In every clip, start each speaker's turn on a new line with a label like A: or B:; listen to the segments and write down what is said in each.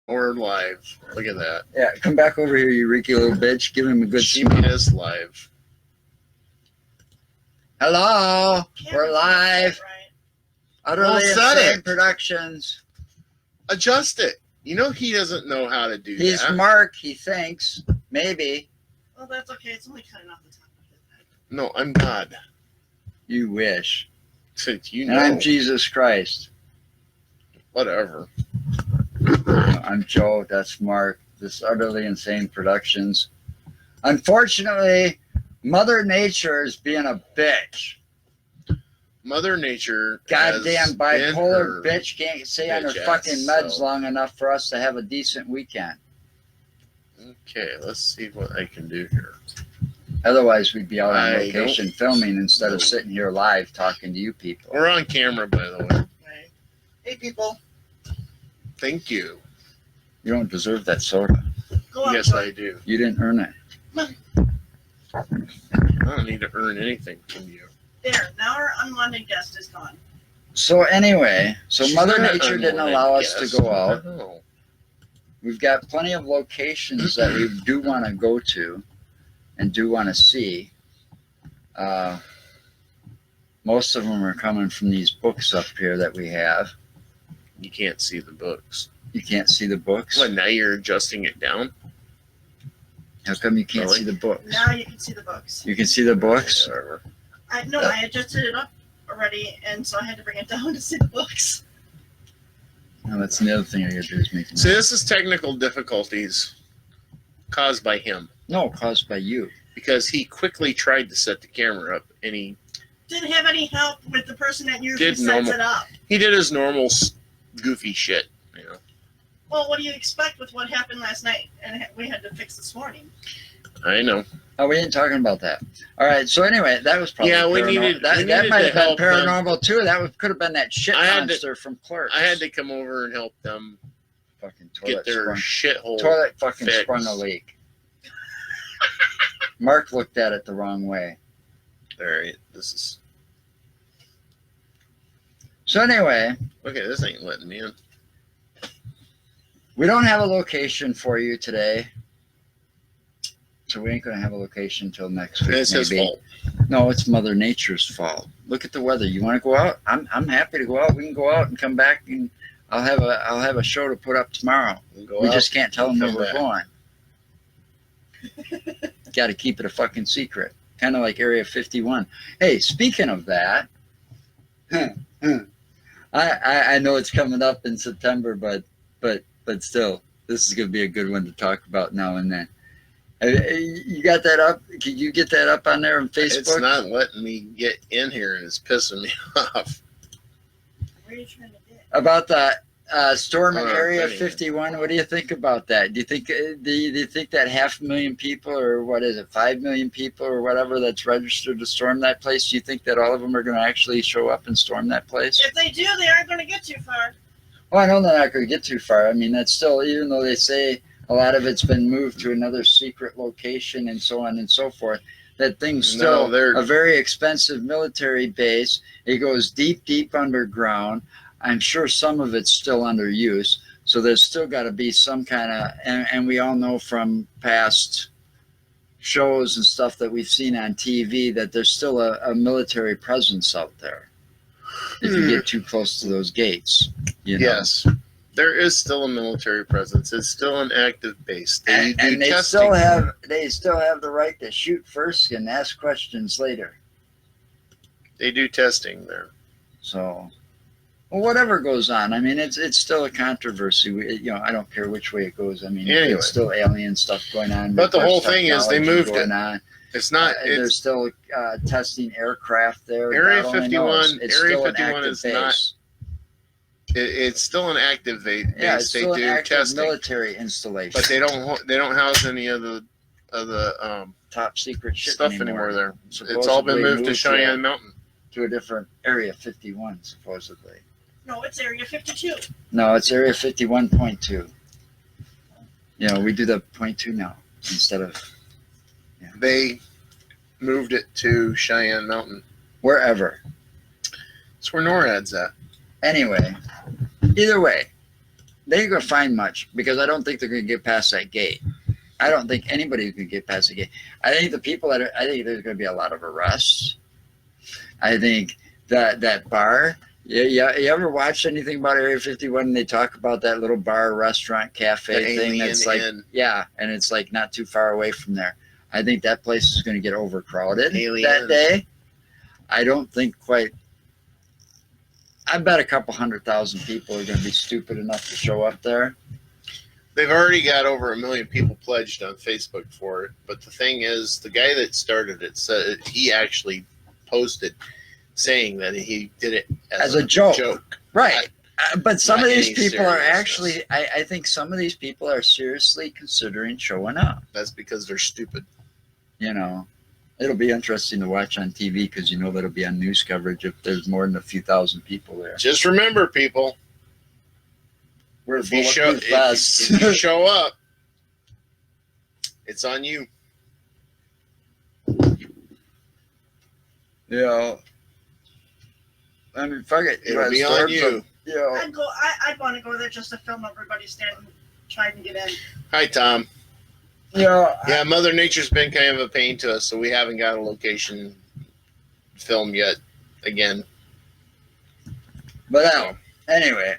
A: Or live. Look at that.
B: Yeah, come back over here, you reeky little bitch. Give him a good
A: She
B: smell.
A: made us live.
B: Hello, we're live.
C: Right.
B: Utterly
A: Well, set
B: Insane
A: it.
B: Productions.
A: Adjust it. You know he doesn't know how to do
B: He's
A: that.
B: Mark, he thinks. Maybe.
C: Well, that's okay. It's only cutting off the top of his head.
A: No, I'm God.
B: You wish.
A: You
B: And
A: know.
B: I'm Jesus Christ.
A: Whatever.
B: I'm Joe, that's Mark. This Utterly Insane Productions. Unfortunately, Mother Nature is being a bitch.
A: Mother Nature.
B: Goddamn
A: has been
B: bipolar
A: her
B: bitch can't stay on her
A: bitch
B: fucking
A: ass,
B: meds
A: so.
B: long enough for us to have a decent weekend.
A: Okay, let's see what I can do here.
B: Otherwise, we'd be out on
A: I
B: location
A: don't
B: filming instead of
A: know.
B: sitting here live talking to you people.
A: We're on camera, by the way.
C: Right. Hey, people.
A: Thank you.
B: You don't deserve that soda.
C: Go on.
A: Yes, I do.
B: You didn't earn it.
A: I don't need to earn anything from you.
C: There. Now our unwanted guest is gone.
B: So anyway,
A: She's
B: Mother
A: not an
B: Nature didn't
A: unwanted
B: allow us
A: guest.
B: to go out.
A: No.
B: We've got plenty of locations that we do want to go to and do want to see. Most of them are coming from these books up here that we have.
A: You can't see the books.
B: You can't see the books?
A: What, now you're adjusting it down?
B: How come you can't
A: Really?
B: see the books?
C: Now you can see the books.
B: You can see the books?
A: Whatever.
C: I adjusted it up already, and so I had to bring it down to see the books.
B: No, that's the other thing I gotta do is make it.
A: See, this is technical difficulties caused by him.
B: No, caused by you.
A: Because he quickly tried to set the camera up, and he
C: Didn't have any help with the person that usually
A: Did
C: sets
A: normal-
C: it up.
A: did his normal goofy shit. You know.
C: Well, what do you expect with what happened last night and we had to fix this morning?
A: I know.
B: Oh, we ain't talking about that. All right. So anyway, that was probably
A: Yeah, we
B: paranormal.
A: needed-
B: that.
A: we
B: That
A: needed
B: might
A: to
B: have been
A: help them.
B: paranormal too. That could have been that shit
A: I had to-
B: monster from Clerks.
A: I had to come over and help them
B: fucking
A: get their shithole.
B: toilet fucking
A: fixed.
B: sprung a leak. Mark looked at it the wrong way.
A: All right, this is
B: So anyway,
A: okay. This ain't letting me in.
B: we don't have a location for you today. So we ain't gonna have a location until next week.
A: It's his
B: maybe.
A: fault.
B: No, it's Mother Nature's fault. Look at the weather. You want to go out? I'm happy to go out. We can go out and come back, and I'll have a show to put up tomorrow.
A: We'll go
B: We
A: out.
B: just can't tell them where
A: come
B: we're
A: back.
B: going. Got to keep it a fucking secret, kind of like Area 51. Hey, speaking of that, I know it's coming up in September, but still, this is gonna be a good one to talk about now and then. You got that up? Can you get that up on there on Facebook?
A: It's not letting me get in here, and it's pissing me off.
C: Where are you trying to get?
B: About the storm in
A: Oh,
B: Area
A: anyway.
B: 51. What do you think about that? Do you think that 500,000 people, or what is it, 5 million people or whatever that's registered to storm that place? Do you think that all of them are going to actually show up and storm that place?
C: If they do, they aren't going to get too far.
B: Well, I know they're not going to get too far. I mean, that's still, even though they say a lot of it's been moved to another secret location and so on and so forth, that thing's still a very expensive military base. It goes deep, deep underground. I'm sure some of it's still under use. So there's still got to be some kind of, and we all know from past shows and stuff that we've seen on TV that there's still a military presence out there. If you get too close to those gates, you know.
A: Yes, there is still a military presence. It's still an active base. They do
B: And they
A: testing.
B: still have the right to shoot first and ask questions later.
A: They do testing there.
B: So, well, whatever goes on, I mean, it's still a controversy. I don't care which way it goes. I mean,
A: Anyway.
B: it's still alien stuff going on.
A: But the whole
B: reverse
A: thing is they
B: technology
A: moved
B: going
A: it.
B: on.
A: It's not.
B: They're
A: It's
B: still testing aircraft there.
A: Area
B: God only
A: 51
B: knows. It's
A: Area
B: still an
A: 51
B: active
A: is not
B: base.
A: it's still an active base.
B: Yeah, it's
A: They
B: still an
A: do
B: active
A: testing,
B: military installation.
A: but they don't house any of the
B: top secret shit
A: stuff anymore there. It's all
B: Supposedly
A: been moved to
B: moved
A: Cheyenne Mountain.
B: to a different Area 51, supposedly.
C: No, it's Area 52.
B: No, it's Area 51.2. We do the .2 now instead of
A: They moved it to Cheyenne Mountain.
B: wherever.
A: That's where NORAD's at.
B: Anyway, either way, they ain't gonna find much because I don't think they're gonna get past that gate. I don't think anybody can get past the gate. I think the people that are, I think there's gonna be a lot of arrests. I think that bar. You ever watched anything about Area 51? They talk about that little bar, restaurant, cafe thing. That's like, yeah, and it's like not too far away from there. I think that place is going to get overcrowded that day. I don't think quite. I bet a couple 100,000 people are going to be stupid enough to show up there.
A: They've already got over 1 million people pledged on Facebook for it. But the thing is, the guy that started it said he actually posted saying that he did it as a joke.
B: Right. But some of these people are actually, I think some of these people are seriously considering showing up.
A: That's because they're stupid.
B: You know, it'll be interesting to watch on TV because you know that'll be on news coverage if there's more than a few thousand people there.
A: Just remember, people, if you show up, it's on you.
B: Yeah. I mean, fuck it.
A: It'll be on you.
B: Yeah.
C: I'd want to go there just to film everybody standing, trying to get in.
A: Hi, Tom.
B: Yeah.
A: Mother Nature's been kind of a pain to us, so we haven't got a location film yet. Again.
B: But anyway,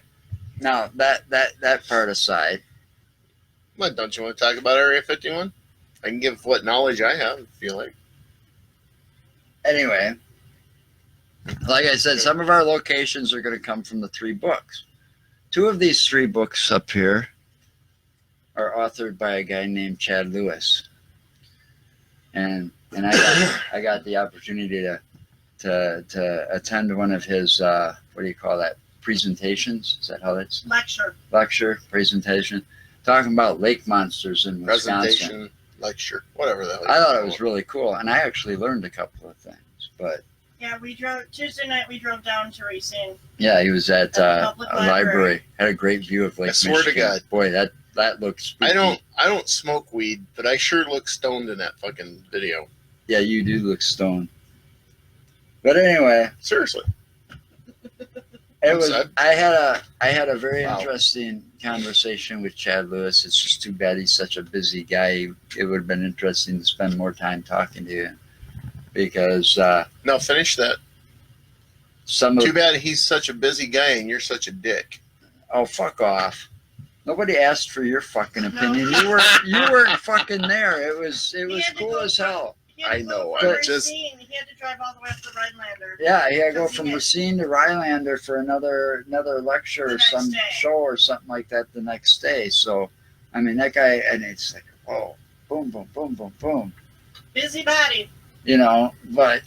B: now that part aside.
A: What, don't you want to talk about Area 51? I can give what knowledge I have, if you like.
B: Anyway, like I said, some of our locations are going to come from the 3 books. 2 of these 3 books up here are authored by a guy named Chad Lewis, and I got the opportunity to attend one of his what do you call that, presentations? Is that how that's lecture presentation talking about lake monsters in Wisconsin.
A: Presentation, lecture, whatever that was.
B: I thought it was really cool, and I actually learned a couple of things. But
C: yeah, Tuesday night we drove down to Racine.
B: Yeah, he was at a library. Had a great view of Lake Michigan.
A: I swear to God,
B: boy, that looks spooky.
A: I don't smoke weed, but I sure look stoned in that fucking video.
B: Yeah, you do look stoned. But anyway,
A: seriously,
B: it was. I had a very interesting conversation with Chad Lewis. It's just too bad he's such a busy guy. It would have been interesting to spend more time talking to you, because
A: no, finish that. Too bad he's such a busy guy and you're such a dick.
B: Oh, fuck off. Nobody asked for your fucking opinion. You weren't fucking there. It was cool as hell.
A: I know.
C: He had to drive all the way up to Rhinelander.
B: Yeah, he had to go from Racine to Rhinelander for another lecture or some show or something like that the next day. So, I mean, that guy, and it's like, whoa, boom, boom, boom, boom, boom.
C: Busybody.
B: You know, but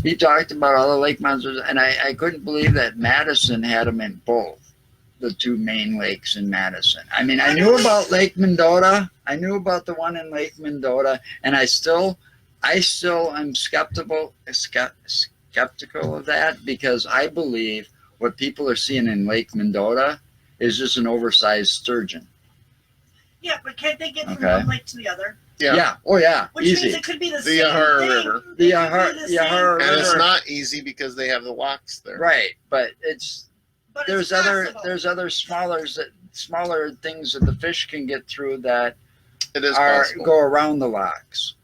B: he talked about all the lake monsters, and I couldn't believe that Madison had them in both. The 2 main lakes in Madison. I mean, I knew about Lake Mendota. I knew about the one in Lake Mendota, and I still am skeptical of that, because I believe what people are seeing in Lake Mendota is just an oversized sturgeon.
C: Yeah, but can't they get from one lake to the other?
B: Yeah. Oh, yeah.
C: Which
B: easy.
C: means it could be the
A: same
C: Yahara
A: thing. River.
B: The Yahara River.
A: And it's not easy because they have the locks there.
B: Right, but there's other smaller things that the fish can get through that go around the locks.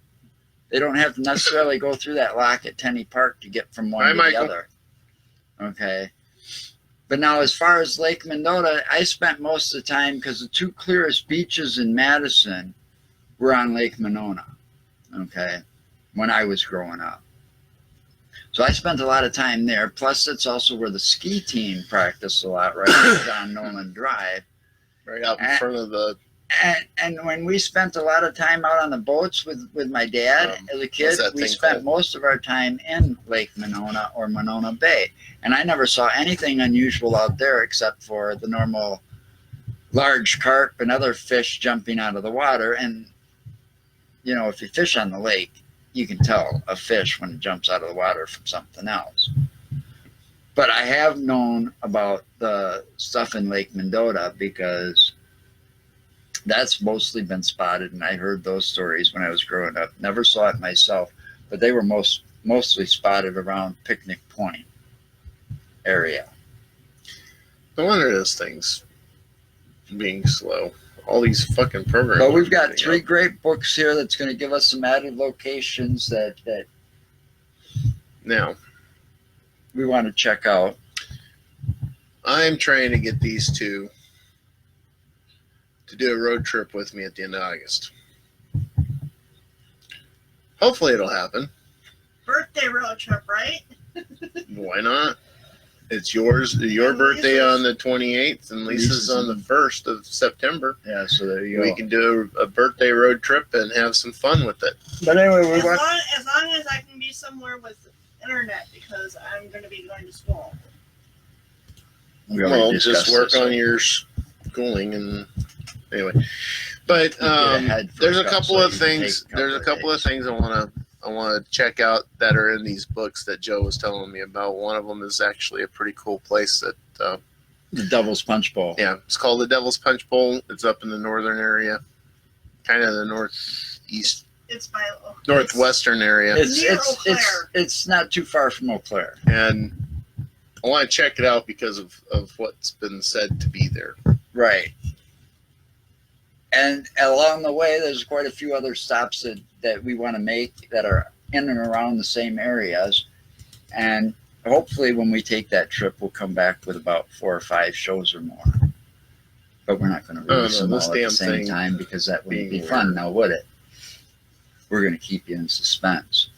B: They don't have to necessarily go through that lock at Tenney Park to get from one to the other. Okay. But now, as far as Lake Mendota, I spent most of the time, because the 2 clearest beaches in Madison were on Lake Monona. Okay. When I was growing up. So I spent a lot of time there. Plus, it's also where the ski team practiced a lot, right on Nolan Drive.
A: Right out in front of the...
B: And when we spent a lot of time out on the boats with my dad as a kid, we spent most of our time in Lake Monona or Monona Bay. And I never saw anything unusual out there except for the normal large carp and other fish jumping out of the water. And, you know, if you fish on the lake, you can tell a fish when it jumps out of the water from something else. But I have known about the stuff in Lake Mendota because that's mostly been spotted, and I heard those stories when I was growing up. Never saw it myself, but they were mostly spotted around Picnic Point area.
A: No wonder this thing's being slow. All these fucking programs.
B: But we've got 3 great books here that's going to give us some added locations that
A: now
B: we want to check out.
A: I'm trying to get these two to do a road trip with me at the end of August. Hopefully it'll happen.
C: Birthday road trip, right?
A: Why not? It's your birthday on the 28th, and Lisa's on the 1st of September.
B: Yeah, so there you go.
A: We can do a birthday road trip and have some fun with it.
B: But anyway,
C: as long as I can be somewhere with internet, because I'm going to be going to school.
A: Well, just work on your schooling and anyway. But there's a couple of things. There's a couple of things I want to check out that are in these books that Joe was telling me about. One of them is actually a pretty cool place that
B: the Devil's Punch Bowl.
A: Yeah, it's called the Devil's Punch Bowl. It's up in the northern area, kind of the northeast.
C: It's by
A: northwestern area.
B: It's not too far from Eau Claire.
A: And I want to check it out because of what's been said to be there.
B: Right. And along the way, there's quite a few other stops that we want to make that are in and around the same areas. And hopefully when we take that trip, we'll come back with about 4 or 5 shows or more. But we're not going to release them all at the same time because that wouldn't be fun now, would it? We're going to keep you in suspense.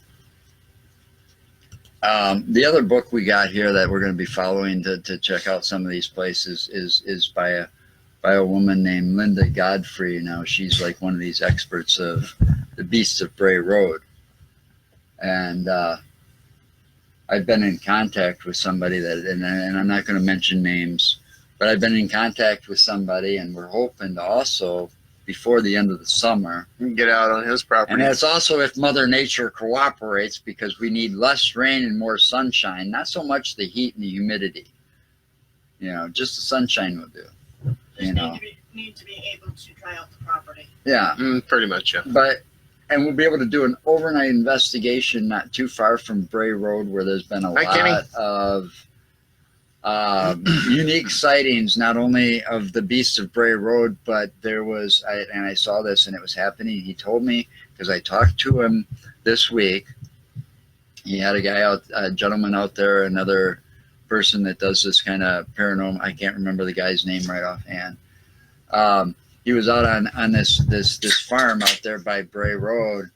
B: The other book we got here that we're going to be following to check out some of these places is by a woman named Linda Godfrey. Now she's like one of these experts of the Beasts of Bray Road, and I've been in contact with somebody and I'm not going to mention names, but I've been in contact with somebody, and we're hoping to also, before the end of the summer,
A: get out on his property.
B: And that's also if Mother Nature cooperates, because we need less rain and more sunshine, not so much the heat and the humidity. You know, just the sunshine will do.
C: Need to be able to dry out the property.
B: Yeah.
A: Pretty much, yeah.
B: And we'll be able to do an overnight investigation not too far from Bray Road, where there's been a lot of unique sightings, not only of the Beasts of Bray Road, but there was, and I saw this and it was happening. He told me, because I talked to him this week, he had a gentleman out there, another person that does this kind of paranormal, I can't remember the guy's name right offhand. He was out on this farm out there by Bray Road,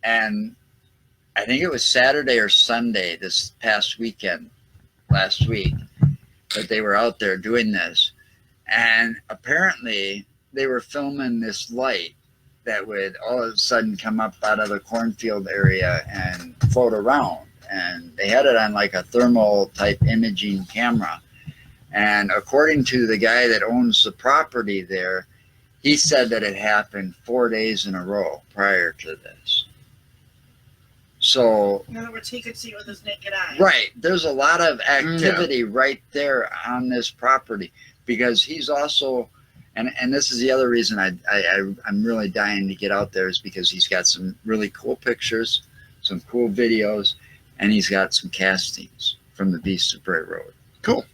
B: and I think it was Saturday or Sunday this past weekend, last week, that they were out there doing this. And apparently they were filming this light that would all of a sudden come up out of the cornfield area and float around. And they had it on like a thermal type imaging camera. And according to the guy that owns the property there, he said that it happened 4 days in a row prior to this. So,
C: in other words, he could see it with his naked eye.
B: Right. There's a lot of activity right there on this property, because he's also, and this is the other reason I'm really dying to get out there, is because he's got some really cool pictures, some cool videos, and he's got some castings from the Beasts of Bray Road.
A: Cool.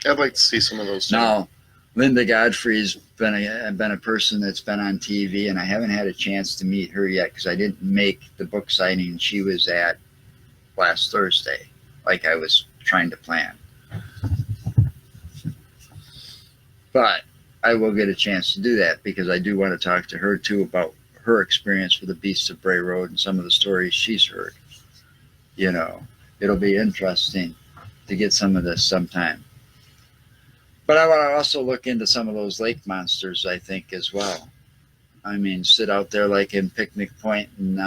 A: I'd like to see some of those too.
B: Now, Linda Godfrey's been a person that's been on TV, and I haven't had a chance to meet her yet because I didn't make the book signing she was at last Thursday, like I was trying to plan. But I will get a chance to do that, because I do want to talk to her too about her experience with the Beasts of Bray Road and some of the stories she's heard. You know, it'll be interesting to get some of this sometime. But I want to also look into some of those lake monsters, I think, as well. I mean, sit out there like in Picnic Point, and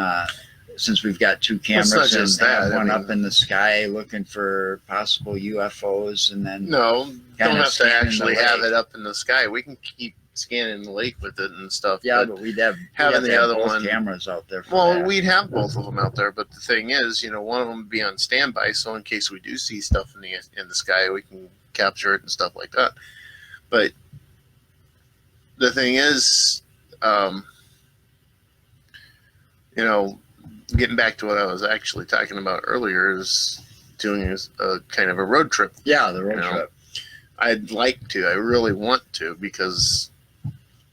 B: since we've got 2 cameras and have one up in the sky looking for possible UFOs, and then
A: don't have to actually have it up in the sky. We can keep scanning the lake with it and stuff.
B: Yeah, but we'd have
A: the other one
B: cameras out there.
A: We'd have both of them out there, but the thing is, one of them would be on standby, so in case we do see stuff in the sky, we can capture it and stuff like that. But the thing is, getting back to what I was actually talking about earlier, is doing a kind of a road trip.
B: Yeah, the road trip.
A: I'd like to. I really want to because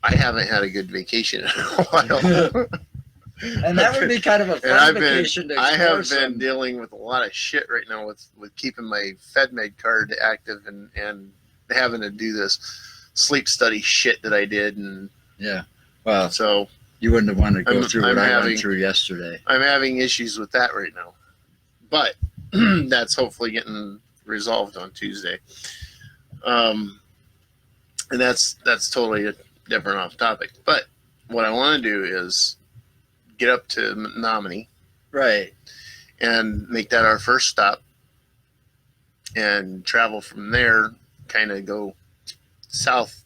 A: I haven't had a good vacation in a while.
B: And that would be kind of a fun vacation to explore.
A: I have been dealing with a lot of shit right now with keeping my FedMed card active and having to do this sleep study shit that I did. And
B: yeah, well,
A: so
B: you wouldn't have wanted to go through what I went through yesterday.
A: I'm having issues with that right now, but that's hopefully getting resolved on Tuesday. And that's totally a different off topic. But what I want to do is get up to Menominee,
B: right,
A: and make that our first stop, and travel from there. Kind of go south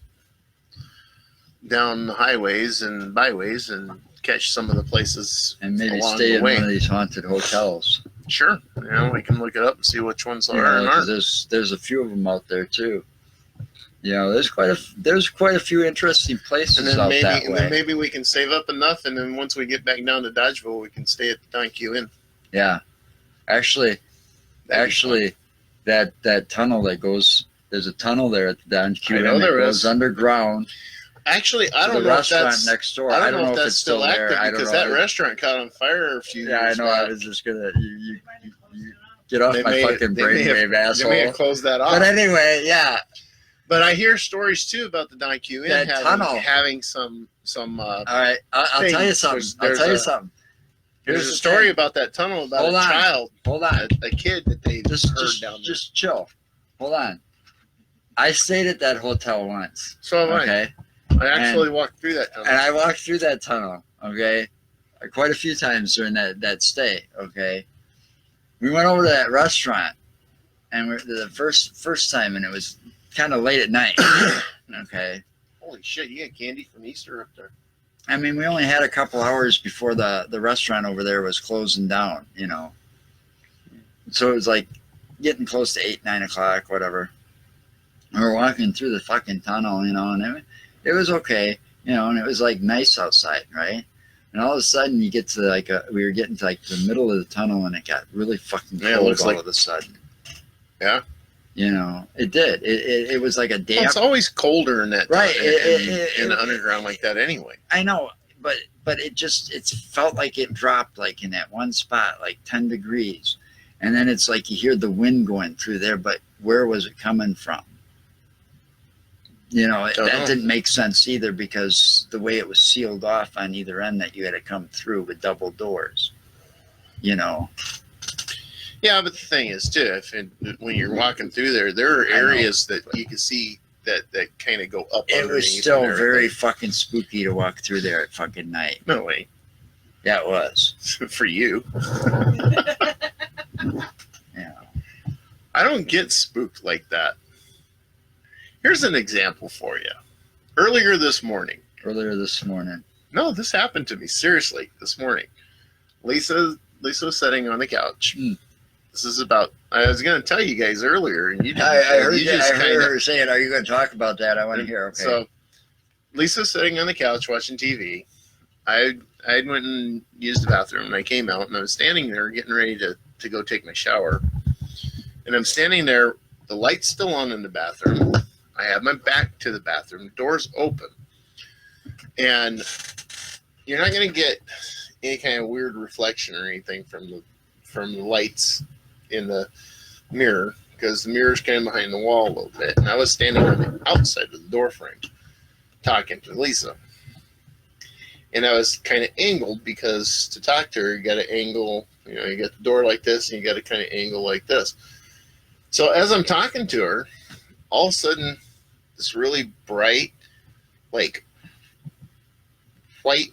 A: down the highways and byways and catch some of the places
B: and maybe stay in one of these haunted hotels.
A: Sure, we can look it up and see which ones are and aren't.
B: There's a few of them out there too. There's quite a few interesting places
A: and then
B: out
A: maybe,
B: that way.
A: And then maybe we can save up enough, and then once we get back down to Dodgeville, we can stay at the Don Q Inn.
B: Yeah, actually, that tunnel that goes. There's a tunnel there at the Don Q Inn that goes underground.
A: Actually, I don't know if that's
B: next door.
A: I don't know if that's still active because that restaurant caught on fire a few years
B: ago. Yeah, I know. I was just gonna you get off my fucking brainwave, asshole.
A: They may have closed that off.
B: But anyway, yeah.
A: But I hear stories too about the Don Q Inn having some. All
B: right, I'll tell you something.
A: There's a story about that tunnel about child.
B: Hold on.
A: A kid that they heard down there.
B: Just chill. Hold on. I stayed at that hotel once.
A: So have
B: okay?
A: I actually walked through that tunnel.
B: And I walked through that tunnel, okay? Quite a few times during that stay, okay? We went over to that restaurant, and the first time, and it was kind of late at night, okay?
A: Holy shit, you got candy from Easter up there.
B: I mean, we only had a couple hours before the restaurant over there was closing down, So it was like getting close to 8, 9 o'clock, whatever. We were walking through the fucking tunnel, and it was okay, and it was like nice outside, right? And all of a sudden you get to we were getting to the middle of the tunnel, and it got really fucking cold all of a sudden.
A: Yeah.
B: It did. It was like a damp.
A: Well, it's always colder in that
B: right
A: in the underground like that anyway.
B: I know, but it felt like it dropped in that one spot 10 degrees, and then it's like you hear the wind going through there, but where was it coming from? That didn't make sense either, because the way it was sealed off on either end, that you had to come through with double doors.
A: Yeah, but the thing is too, when you're walking through there are areas that you can see that kind of go up.
B: It was still very fucking spooky to walk through there at fucking night.
A: No way.
B: Yeah, it was.
A: For you.
B: Yeah.
A: I don't get spooked like that. Here's an example for you. Earlier this morning. No, this happened to me. Seriously, this morning. Lisa was sitting on the couch. This is about. I was going to tell you guys earlier, and you didn't.
B: I heard her saying, "Are you going to talk about that?" I want to hear. Okay.
A: So, Lisa's sitting on the couch watching TV. I went and used the bathroom, and I came out, and I was standing there getting ready to go take my shower. And I'm standing there, the light's still on in the bathroom. I have my back to the bathroom, door's open, and you're not going to get any kind of weird reflection or anything from the lights in the mirror, because the mirror's kind of behind the wall a little bit, and I was standing on the outside of the door frame talking to Lisa, and I was kind of angled, because to talk to her you got to angle, you got the door like this and you got to kind of angle like this. So as I'm talking to her, all of a sudden this really bright white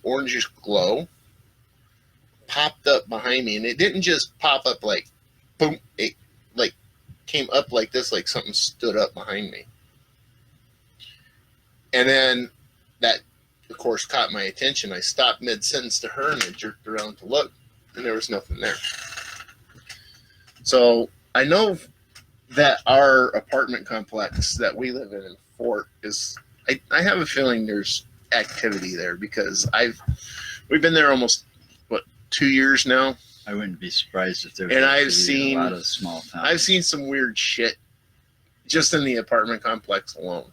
A: orangish glow popped up behind me, and it didn't just pop up like boom, it came up like this, like something stood up behind me. And then that, of course, caught my attention. I stopped mid-sentence to her, and I jerked around to look, and there was nothing there. So I know that our apartment complex that we live in Fort is, I have a feeling there's activity there, because we've been there almost 2 years now.
B: I wouldn't be surprised if there was
A: a lot
B: of small towns.
A: I've seen some weird shit just in the apartment complex alone.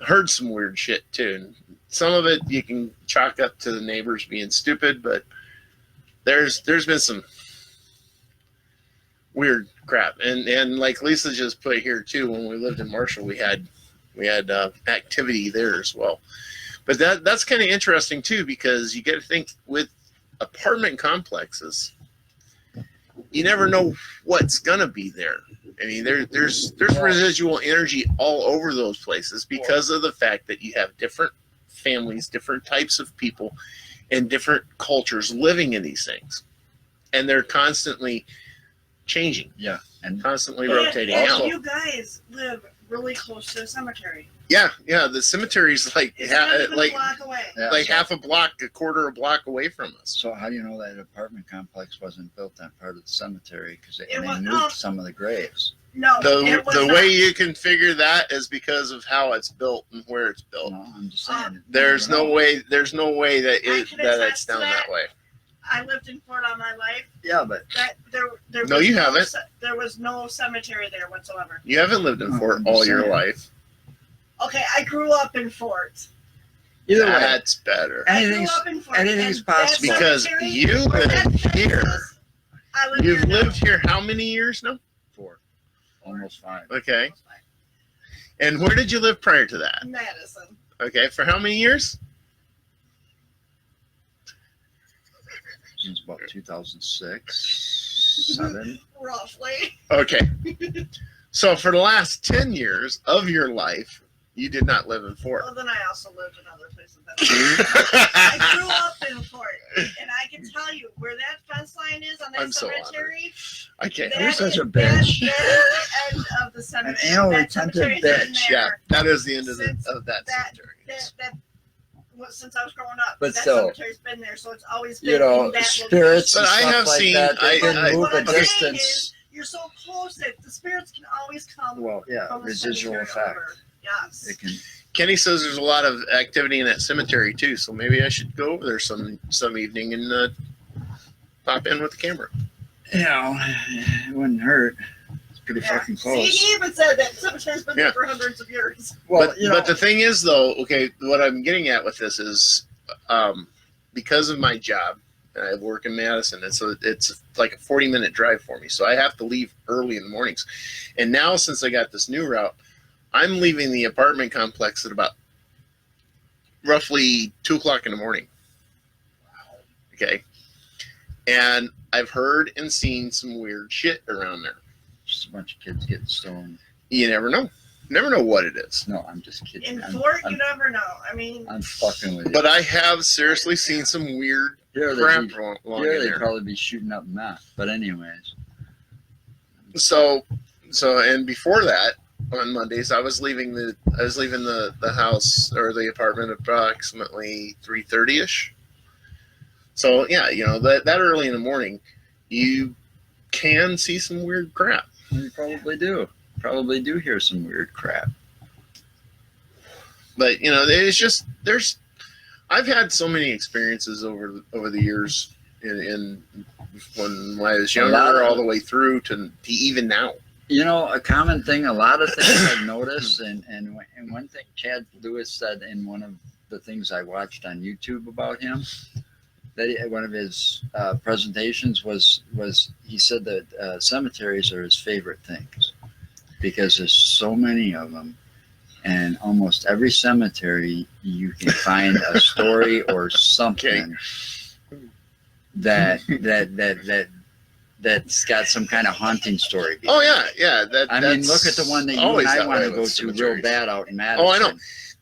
A: Heard some weird shit too. And some of it you can chalk up to the neighbors being stupid, but there's been some weird crap. And like Lisa just put here too, when we lived in Marshall, we had activity there as well. But that's kind of interesting too, because you got to think with apartment complexes, you never know what's gonna be there. I mean, there's residual energy all over those places because of the fact that you have different families, different types of people, and different cultures living in these things, and they're constantly changing.
B: Yeah, and
A: constantly rotating.
C: Also, you guys live really close to a cemetery.
A: Yeah. The cemetery's like
C: a block away.
B: Yeah,
A: like half a block, a quarter a block away from us.
B: So how do you know that apartment complex wasn't built on part of the cemetery? Because they
C: was,
B: moved some of the graves.
C: No,
A: the way you can figure that is because of how it's built and where it's built.
B: No, I'm just saying.
A: There's no way that it's down that way.
C: I lived in Fort all my life.
B: Yeah, but
A: there you haven't.
C: There was no cemetery there whatsoever.
A: You haven't lived in Fort all your life.
C: Okay, I grew up in Fort.
B: Either way,
A: that's better.
B: Anything's possible
A: because you live here. You've lived here how many years now?
B: 4, almost 5.
A: Okay. And where did you live prior to that?
C: Madison.
A: Okay, for how many years?
B: Since about 2006, 7.
C: Roughly.
A: Okay. So for the last 10 years of your life, you did not live in Fort.
C: Well, then I also lived in other places. I grew up in Fort, and I can tell you where that fence line is on that cemetery.
A: I can't.
B: You're such a bitch.
C: That is the end of the cemetery.
B: An anal-retentive bitch.
A: Yeah, that is the end of that cemetery.
C: Since I was growing up,
B: but
C: that
B: still,
C: cemetery's been there, so it's always been in that
B: spirits.
C: location.
A: But I have
B: like
A: seen.
B: That, move a
C: I'm
B: distance.
C: is, you're so close that the spirits can always come.
B: Well, yeah,
C: from the
B: residual effect.
C: over. Yes.
B: It can.
A: Kenny says there's a lot of activity in that cemetery too, so maybe I should go over there some evening and pop in with the camera.
B: You know, it wouldn't hurt. It's pretty fucking close.
C: See, he even said that cemetery's been there for hundreds of years.
B: Well,
A: but the thing is, though, okay, what I'm getting at with this is because of my job, I work in Madison, and so it's like a 40-minute drive for me. So I have to leave early in the mornings. And now, since I got this new route, I'm leaving the apartment complex at about roughly 2 o'clock in the morning. Okay. And I've heard and seen some weird shit around there.
B: Just a bunch of kids getting stoned.
A: You never know. Never know what it is.
B: No, I'm just kidding.
C: In Fort, you never know. I mean,
B: I'm fucking with you.
A: But I have seriously seen some weird crap along in
B: they'd
A: there.
B: probably be shooting up meth. But anyways.
A: So, and before that, on Mondays, I was leaving the house or the apartment approximately 3:30ish. So yeah, that early in the morning, you can see some weird crap.
B: You probably do. Probably do hear some weird crap.
A: But it's just I've had so many experiences over the years in when I was younger all the way through to even now.
B: A common thing, a lot of things I've noticed, and one thing Chad Lewis said in one of the things I watched on YouTube about him, that one of his presentations was he said that cemeteries are his favorite things because there's so many of them, and almost every cemetery you can find a story or something that's got some kind of haunting story.
A: Oh yeah.
B: I mean, look at the one that you and I want to go to real bad out in Madison.
A: Oh, I know.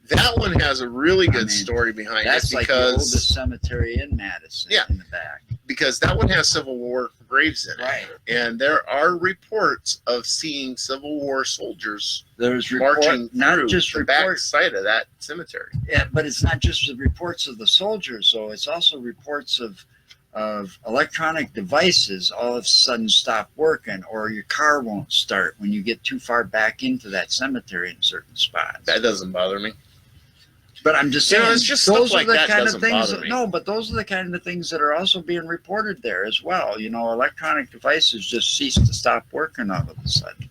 A: That one has a really good story behind it.
B: That's like the oldest cemetery in Madison.
A: Yeah,
B: in the back.
A: Because that one has Civil War graves in it.
B: Right.
A: And there are reports of seeing Civil War soldiers
B: marching not just
A: the back side of that cemetery.
B: Yeah, but it's not just the reports of the soldiers, though. It's also reports of electronic devices all of a sudden stop working, or your car won't start when you get too far back into that cemetery in certain spots.
A: That doesn't bother me.
B: But I'm just saying,
A: it's just those are the kind of
B: things. No, but those are the kind of things that are also being reported there as well. Electronic devices just cease to stop working all of a sudden.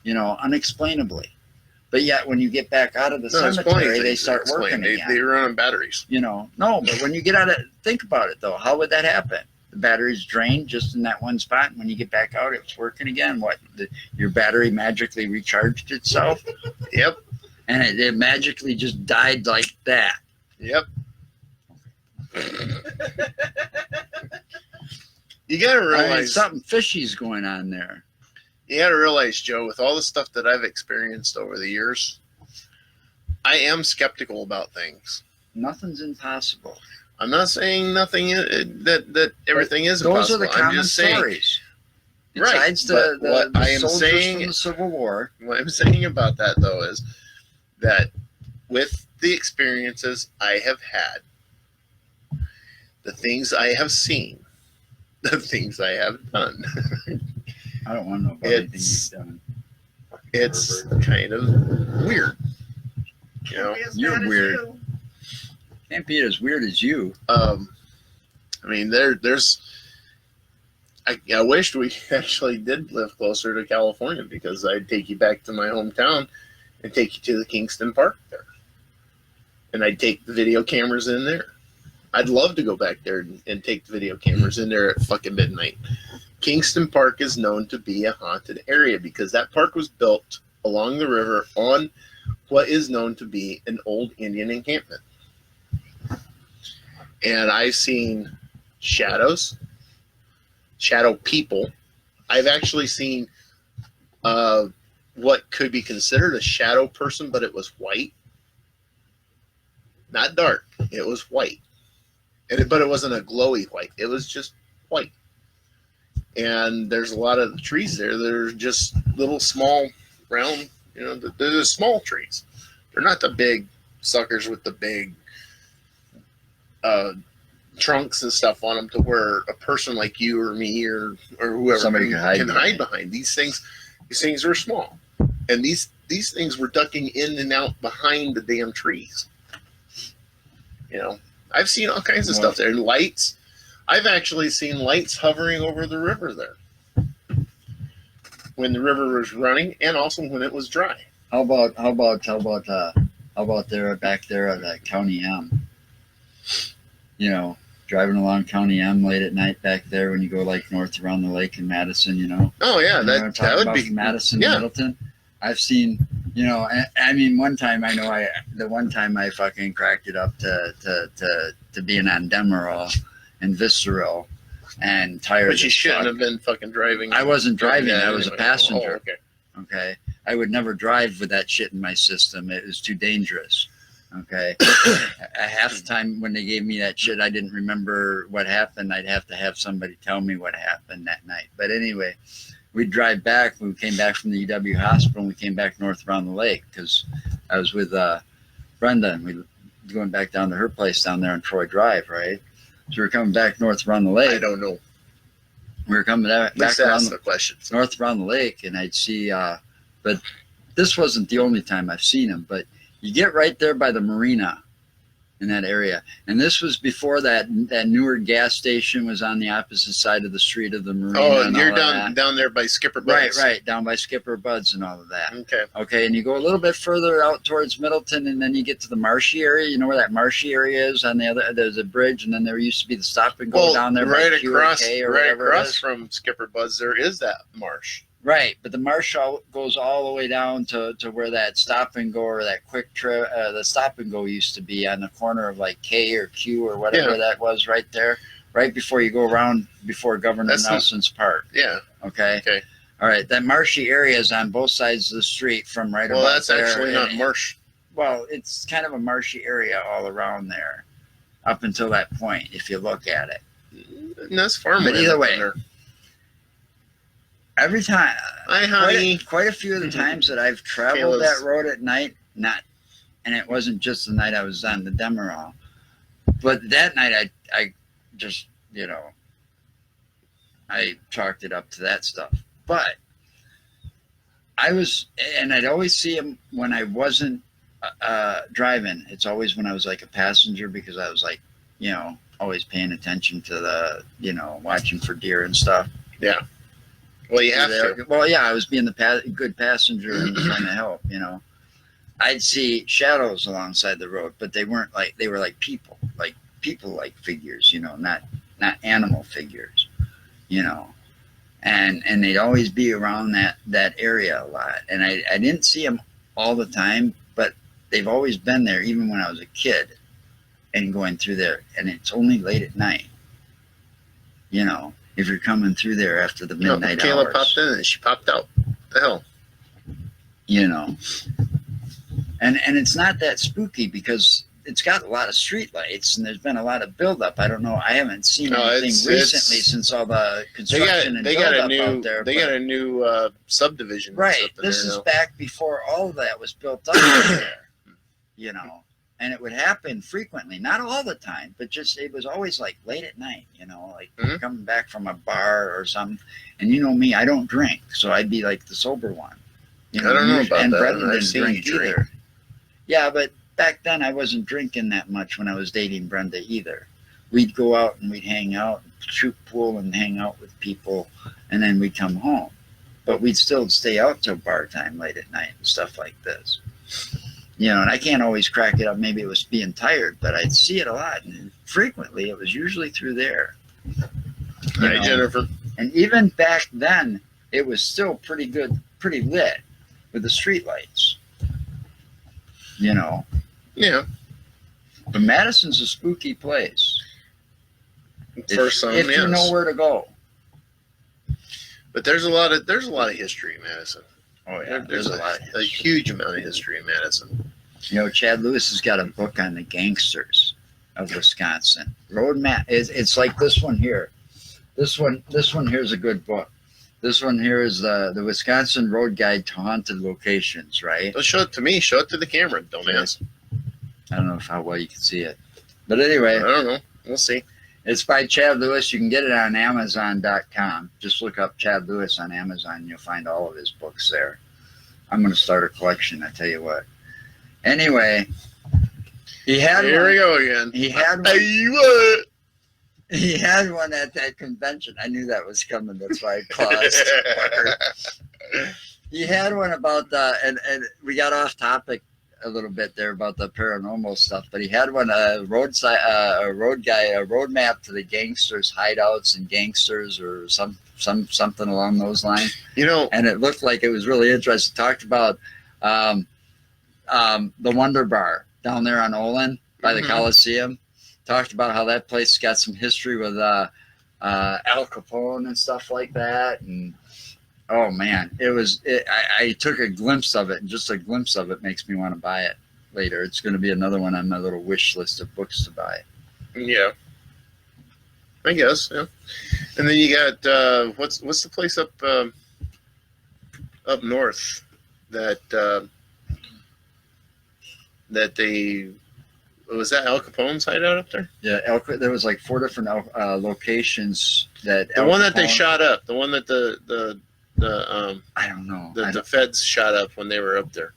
B: unexplainably. But yet, when you get back out of the cemetery, they start working again.
A: They run on batteries.
B: No, but when you get out of, think about it though. How would that happen? The battery's drained just in that one spot, and when you get back out, it's working again. What? Your battery magically recharged itself?
A: Yep.
B: And it magically just died like that.
A: Yep. You got to realize
B: something fishy's going on there.
A: You got to realize, Joe, with all the stuff that I've experienced over the years, I am skeptical about things.
B: Nothing's impossible.
A: I'm not saying nothing that everything is impossible.
B: Those are the common stories. Besides the soldiers from the Civil War.
A: What I'm saying about that, though, is that with the experiences I have had, the things I have seen, the things I have done.
B: I don't want to know about anything you've done.
A: It's kind of weird.
B: You're weird. Can't be as weird as you.
A: I mean, there's. I wished we actually did live closer to California, because I'd take you back to my hometown and take you to the Kingston Park there, and I'd take the video cameras in there. I'd love to go back there and take the video cameras in there at fucking midnight. Kingston Park is known to be a haunted area because that park was built along the river on what is known to be an old Indian encampment. And I've seen shadows, shadow people. I've actually seen what could be considered a shadow person, but it was white. Not dark. It was white. But it wasn't a glowy white. It was just white. And there's a lot of the trees there that are just little small round, they're the small trees. They're not the big suckers with the big trunks and stuff on them to where a person like you or me or whoever
B: somebody can hide
A: behind. These things are small. And these things were ducking in and out behind the damn trees. I've seen all kinds of stuff there. Lights. I've actually seen lights hovering over the river there when the river was running, and also when it was dry.
B: How about there back there at the County M? Driving along County M late at night back there when you go like north around the lake in Madison.
A: Oh yeah, that would be
B: Madison, Middleton. I've seen, I mean, one time I fucking cracked it up to being on Demerol and Visceral and tired.
A: But you shouldn't have been fucking driving.
B: I wasn't driving. I was a passenger.
A: Oh, okay.
B: Okay. I would never drive with that shit in my system. It was too dangerous. Okay. Half the time when they gave me that shit, I didn't remember what happened. I'd have to have somebody tell me what happened that night. But anyway, we'd drive back. We came back from the UW hospital, and we came back north around the lake because I was with Brenda, and we were going back down to her place down there on Troy Drive, right? So we were coming back north around the lake.
A: I don't know.
B: We were coming back around
A: the questions.
B: North around the lake, and I'd see, but this wasn't the only time I've seen them, but you get right there by the marina in that area. And this was before that newer gas station was on the opposite side of the street of the marina.
A: Oh, and you're down there by Skipper Bud's.
B: Right, down by Skipper Bud's and all of that.
A: Okay,
B: and you go a little bit further out towards Middleton, and then you get to the marshy area. You know where that marshy area is? On the other, there's a bridge, and then there used to be the stop and go down there
A: right
B: by
A: across from Skipper Bud's. There is that marsh.
B: Right, but the marsh goes all the way down to where that stop and go or that quick trip, the stop and go used to be on the corner of like K or Q or whatever that was right there, right before you go around before Governor Nelson's Park.
A: Yeah.
B: Okay. All right, that marshy area is on both sides of the street from right about there.
A: Well, that's actually not marsh.
B: Well, it's kind of a marshy area all around there up until that point, if you look at it.
A: And that's farmland.
B: But either way. Every time,
A: hi, honey.
B: Quite a few of the times that I've traveled that road at night, and it wasn't just the night I was on the Demerol, but that night I just, I chalked it up to that stuff. But I'd always see him when I wasn't driving. It's always when I was like a passenger because I was like, always paying attention to the, watching for deer and stuff.
A: Yeah. Well, you have to.
B: Well, yeah, I was being the good passenger and trying to help. You know, I'd see shadows alongside the road, but they weren't like they were like people like figures. You know, not animal figures. You know, and they'd always be around that area a lot. And I didn't see them all the time, but they've always been there, even when I was a kid, and going through there. And it's only late at night. You know, if you're coming through there after the midnight
A: Kayla
B: hours.
A: popped in and she popped out. What the hell?
B: You know, and it's not that spooky because it's got a lot of street lights and there's been a lot of buildup. I don't know. I haven't seen anything recently since all the construction and buildup out there.
A: They got a new subdivision.
B: Right. This is back before all of that was built up there. You know, and it would happen frequently, not all the time, but just it was always like late at night. You know, like coming back from a bar or something. And you know me, I don't drink, so I'd be like the sober one. You know,
A: I don't know about
B: and
A: that.
B: Brendan
A: I've
B: didn't
A: seen
B: drink
A: you drink.
B: either. Yeah, but back then I wasn't drinking that much when I was dating Brenda either. We'd go out and we'd hang out, shoot pool and hang out with people, and then we'd come home. But we'd still stay out till bar time late at night and stuff like this. You know, and I can't always crack it up. Maybe it was being tired, but I'd see it a lot. And frequently, it was usually through there.
A: Hi, Jennifer.
B: And even back then, it was still pretty good, pretty lit with the street lights. You know.
A: Yeah.
B: But Madison's a spooky place.
A: For some,
B: if you know where to go.
A: But there's a lot of history in Madison.
B: Oh yeah,
A: there's a huge amount of history in Madison.
B: You know, Chad Lewis has got a book on the gangsters of Wisconsin. Road map. It's like this one here. This one here is a good book. This one here is the Wisconsin Road Guide to Haunted Locations, right?
A: Don't show it to me. Show it to the camera, dumbass.
B: I don't know how well you can see it. But anyway.
A: I don't know. We'll see.
B: It's by Chad Lewis. You can get it on Amazon.com. Just look up Chad Lewis on Amazon and you'll find all of his books there. I'm going to start a collection, I tell you what. Anyway, he had
A: Here
B: one.
A: we go again.
B: He had one.
A: Tell you what.
B: He had one at that convention. I knew that was coming. That's why I paused. He had one about and we got off topic a little bit there about the paranormal stuff, but he had one a road map to the gangsters' hideouts and gangsters or something along those lines.
A: You know,
B: and it looked like it was really interesting. Talked about the Wonder Bar down there on Olin by the Coliseum. Talked about how that place got some history with Al Capone and stuff like that. And oh man, I took a glimpse of it, and just a glimpse of it makes me want to buy it later. It's going to be another one on my little wish list of books to buy.
A: Yeah, I guess. Yeah. And then you got what's the place up north that they. Was that Al Capone's hideout up there?
B: Yeah, there was like 4 different locations that.
A: The one that they shot up, the one that the
B: I don't know.
A: The feds shot up when they were up there.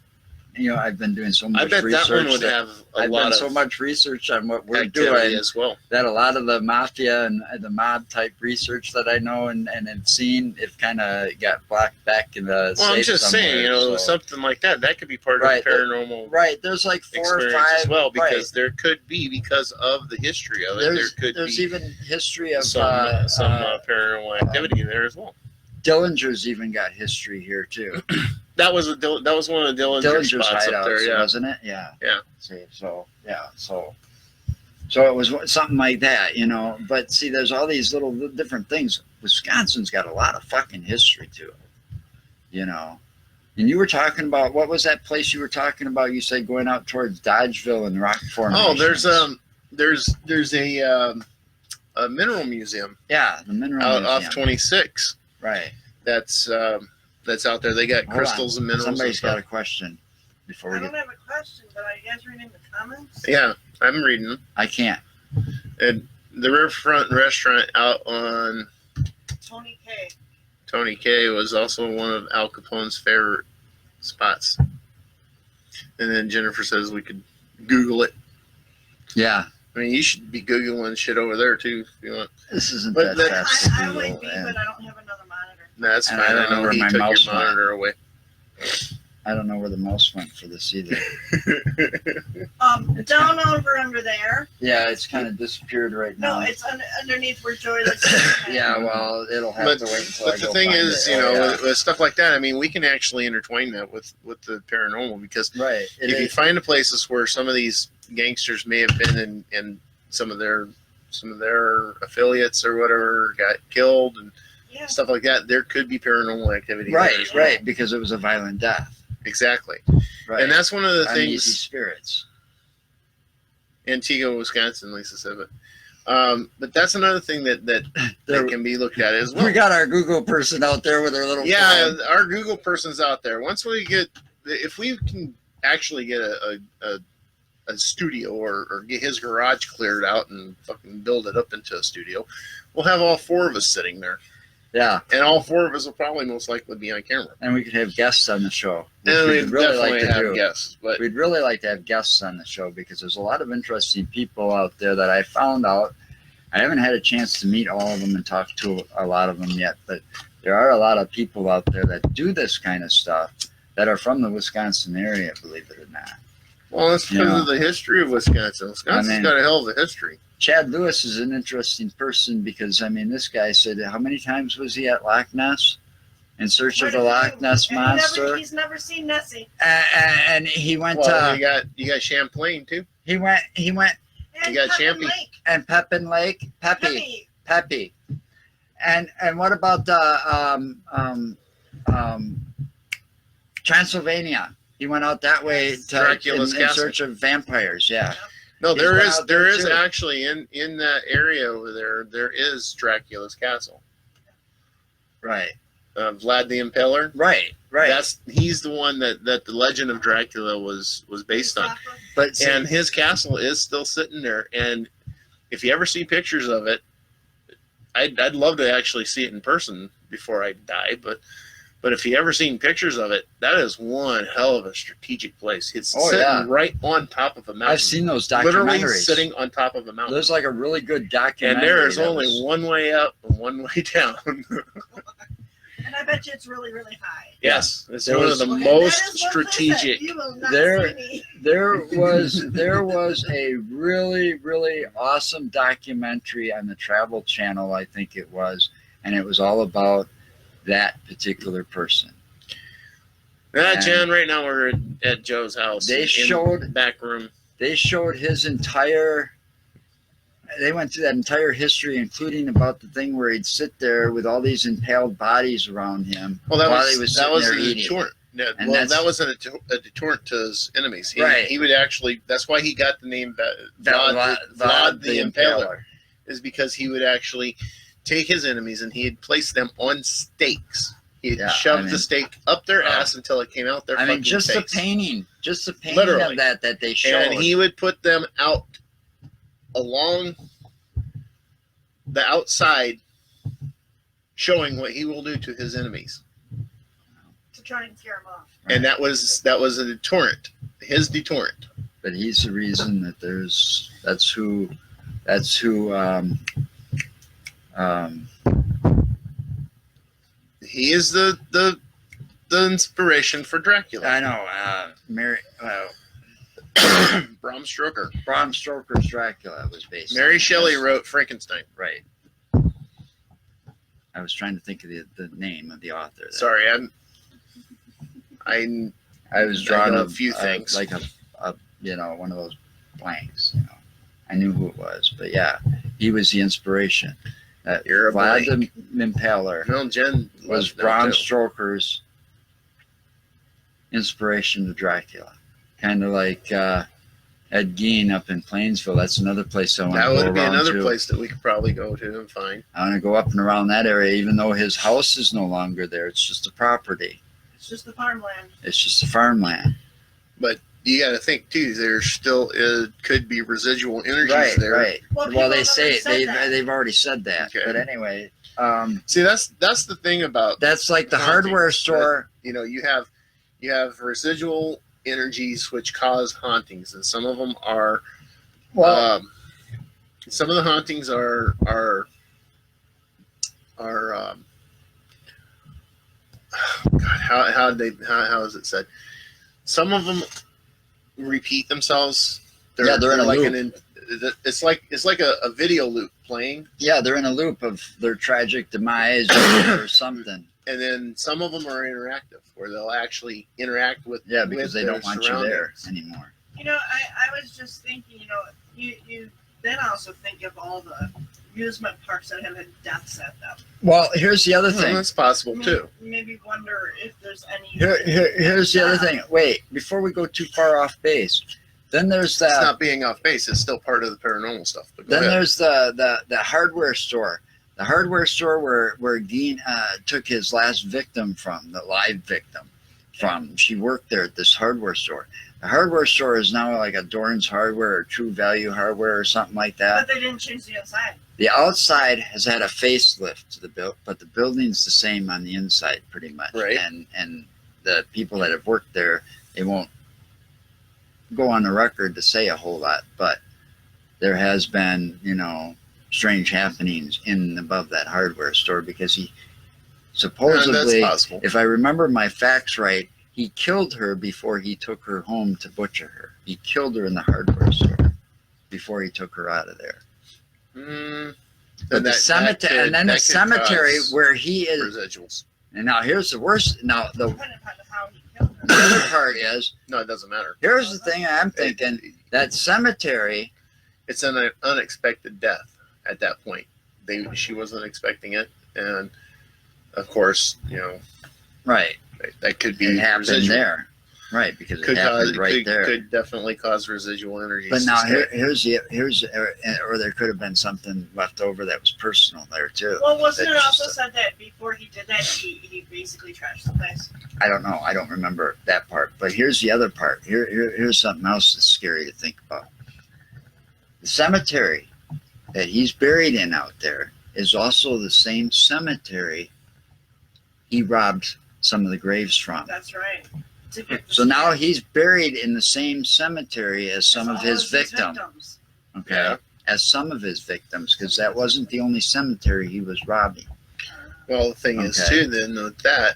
B: You know, I've been doing so much research.
A: I bet that one would have
B: I've done so much research on what we're
A: doing
B: as well. That a lot of the mafia and the mob type research that I know and have seen, it kind of got blocked back in the.
A: Well, I'm just saying, you know, something like that could be part of paranormal.
B: Right, there's like 4 or 5
A: as well, because there could be, because of the history of it.
B: There's even history of
A: some paranormal activity there as well.
B: Dillinger's even got history here too.
A: That was one of the Dillinger's spots
B: hideouts,
A: up there, yeah.
B: Wasn't it? Yeah.
A: Yeah.
B: See, so it was something like that, you know. But see, there's all these little different things. Wisconsin's got a lot of fucking history to it, you know. And you were talking about, what was that place you were talking about? You said going out towards Dodgeville and Rock Formation.
A: Oh, there's a mineral museum.
B: Yeah, the mineral museum
A: off 26.
B: Right.
A: That's out there. They got crystals and minerals.
B: Somebody's got a question before
C: I don't have a question, but are you guys reading the comments?
A: Yeah, I'm reading them.
B: I can't.
A: And the Riverfront Restaurant out on Tony K was also one of Al Capone's favorite spots. And then Jennifer says we could Google it.
B: Yeah.
A: I mean, you should be Googling shit over there too if you want.
B: This isn't that fast to
C: I
B: Google.
C: would be, but I don't have another monitor.
A: That's
B: And
A: fine.
B: I
A: I
B: don't know
A: know
B: where
A: he
B: my
A: took
B: mouse
A: your
B: went.
A: monitor away.
B: I don't know where the mouse went for this either.
C: Down over under there.
B: Yeah, it's kind of disappeared right now.
C: No, it's underneath where Joy looks.
B: Yeah, well, it'll have to wait until I
A: But the
B: go
A: thing
B: find
A: is,
B: it.
A: you know,
B: Yeah.
A: with stuff like that, I mean, we can actually intertwine that with the paranormal, because
B: Right.
A: if you find the places where some of these gangsters may have been and some of their affiliates or whatever got killed and stuff like that, there could be paranormal activity.
B: Right, right, because it was a violent death.
A: Exactly.
B: Right.
A: And that's one of the
B: Uneasy
A: things.
B: spirits.
A: Antigua, Wisconsin, Lisa said, but that's another thing that can be looked at as well.
B: We got our Google person out there with our little phone.
A: Our Google person's out there. Once we if we can actually get a studio or get his garage cleared out and fucking build it up into a studio, we'll have all four of us sitting there.
B: Yeah.
A: And all four of us will probably most likely be on camera.
B: And we could have guests on the show.
A: And we'd really like to have guests. But
B: we'd really like to have guests on the show because there's a lot of interesting people out there that I found out. I haven't had a chance to meet all of them and talk to a lot of them yet, but there are a lot of people out there that do this kind of stuff that are from the Wisconsin area, believe it or not.
A: Well, that's because of the history of Wisconsin. Wisconsin's got a hell of a history.
B: Chad Lewis is an interesting person because, I mean, this guy said, how many times was he at Loch Ness in search of the Loch Ness monster?
C: He's never seen Nessie.
B: And he went
A: you got Champlain too.
B: He went.
C: And
A: you got
C: Pepin
A: Champy.
C: Lake.
B: And Pepin Lake, Pepe. And what about the Transylvania? He went out that way in search of vampires. Yeah.
A: No, there is actually in that area over there is Dracula's castle.
B: Right.
A: Vlad the Impaler.
B: Right.
A: He's the one that the legend of Dracula was based on. And his castle is still sitting there. And if you ever see pictures of it, I'd love to actually see it in person before I die. But if you ever seen pictures of it, that is one hell of a strategic place. It's sitting right on top of a mountain.
B: I've seen those documentaries.
A: Literally sitting on top of a mountain.
B: There's like a really good documentary.
A: And there is only one way up and one way down.
C: And I bet you it's really, really high.
A: Yes, it's one of the most strategic.
B: There was a really, really awesome documentary on the Travel Channel, I think it was, and it was all about that particular person.
A: John, right now we're at Joe's house.
B: They showed
A: the back room.
B: They showed his entire. They went through that entire history, including about the thing where he'd sit there with all these impaled bodies around him while he was sitting there eating.
A: That wasn't a deterrent to his enemies. He would actually. That's why he got the name Vlad the Impaler, is because he would actually take his enemies and he'd place them on stakes. He'd shove the stake up their ass until it came out their fucking face.
B: The painting literally. of that they showed.
A: And he would put them out along the outside, showing what he will do to his enemies.
C: To try and scare them off.
A: Right. And that was a deterrent. His deterrent.
B: But he's the reason that that's who
A: he is the inspiration for Dracula.
B: I know.
A: Bram Stoker.
B: Bram Stoker's Dracula was based.
A: Mary Shelley wrote Frankenstein.
B: Right. I was trying to think of the name of the author.
A: Sorry,
B: I was drawing
A: a few things
B: like a one of those blanks. I knew who it was, but yeah, he was the inspiration.
A: You're a
B: Vlad the Impaler.
A: No, Jen
B: was Bram Stoker's inspiration to Dracula. Kind of like Ed Gein up in Plainsville. That's another place I want to go around to.
A: That would be another place that we could probably go to and find.
B: I want to go up and around that area, even though his house is no longer there. It's just a property.
C: It's just the farmland.
B: It's just a farmland.
A: But you got to think too. There still could be residual energies there.
B: Right. Well, they say they've already said that. Okay. But anyway,
A: see, that's the thing about
B: that's like the hardware store.
A: You have residual energies which cause hauntings, and some of them are. Some of the hauntings are God, how is it said? Some of them repeat themselves.
B: They're in a loop.
A: It's like a video loop playing.
B: Yeah, they're in a loop of their tragic demise or something.
A: And then some of them are interactive, where they'll actually interact with.
B: Yeah, because they don't want you there anymore.
C: You know, I was just thinking, you know, you then also think of all the amusement parks that have had deaths at them.
B: Well, here's the other thing.
A: That's possible too.
C: Maybe wonder if there's any.
B: Here's the other thing. Wait, before we go too far off base, then there's that.
A: It's not being off base. It's still part of the paranormal stuff. But
B: then there's the hardware store. The hardware store where Dean took his last victim from, the live victim from. She worked there at this hardware store. The hardware store is now like a Dorn's Hardware or True Value Hardware or something like that.
C: But they didn't change the inside.
B: The outside has had a facelift to the but the building's the same on the inside pretty much.
A: Right.
B: And the people that have worked there, they won't go on the record to say a whole lot, but there has been, you know, strange happenings in above that hardware store because he supposedly, if I remember my facts right, he killed her before he took her home to butcher her. He killed her in the hardware store before he took her out of there. But the cemetery, and then the cemetery where he is.
A: Residuals.
B: And now here's the worst. Now the
C: The
B: other part is,
A: no, it doesn't matter.
B: Here's the thing I'm thinking: that cemetery.
A: It's an unexpected death at that point. She wasn't expecting it, and of course, you know,
B: right.
A: That could be
B: it happened
A: residual.
B: There, right? Because it happened right there.
A: Could definitely cause residual energy.
B: But now here's or there could have been something left over that was personal there too.
C: Well, wasn't it also said that before he did that, he basically trashed the place?
B: I don't know. I don't remember that part. But here's the other part. Here's something else that's scary to think about. The cemetery that he's buried in out there is also the same cemetery he robbed some of the graves from.
C: That's right.
B: So now he's buried in the same cemetery as some of his victims. Okay. Yeah. As some of his victims, because that wasn't the only cemetery he was robbing.
A: Well, the thing is too, then with that,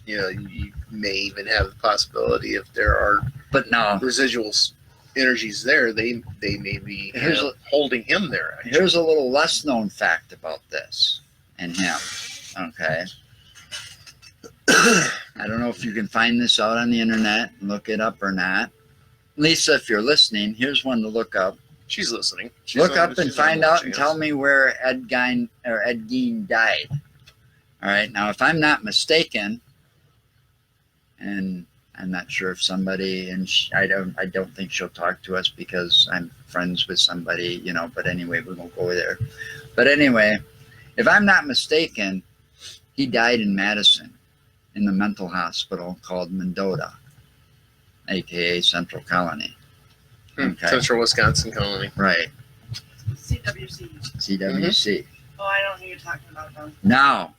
A: you know, you may even have the possibility if there are residual energies there, they may be holding him there. Actually.
B: Here's a little less known fact about this and him. Okay. I don't know if you can find this out on the internet and look it up or not. Lisa, if you're listening, here's one to look up.
A: She's listening.
B: Look up and find out and tell me where Ed Gein died. All right. Now, if I'm not mistaken, and I'm not sure if somebody, and I don't think she'll talk to us because I'm friends with somebody, you know. But anyway, we won't go there. But anyway, if I'm not mistaken, he died in Madison, in the mental hospital called Mendota, aka Central Colony. Okay.
A: Central Wisconsin Colony.
B: Right.
C: CWC.
B: CWC.
C: Oh, I don't know who you're talking about, though.
B: Now.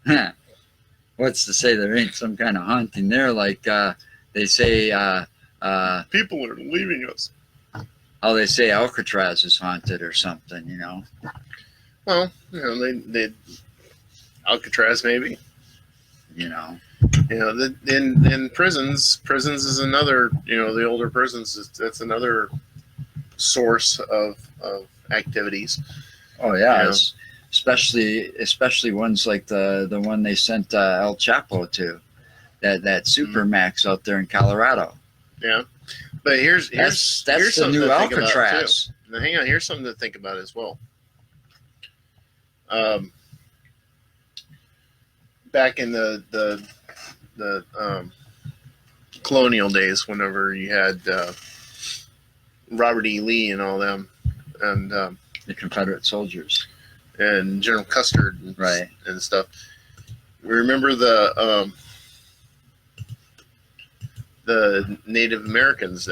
A: Yeah.
B: What's to say there ain't some kind of haunting there? Like they say.
A: People are leaving us.
B: Oh, they say Alcatraz is haunted or something, you know.
A: Well, you know, they Alcatraz maybe.
B: You know,
A: in prisons is another, you know, the older prisons, that's another source of activities.
B: Oh yeah, especially ones like the one they sent El Chapo to, that Supermax out there in Colorado.
A: Yeah, but here's
B: that's the new Alcatraz.
A: Now, hang on, here's something to think about as well. Back in the colonial days, whenever you had Robert E. Lee and all them, and
B: the Confederate soldiers,
A: and General Custer, and stuff. Remember the Native Americans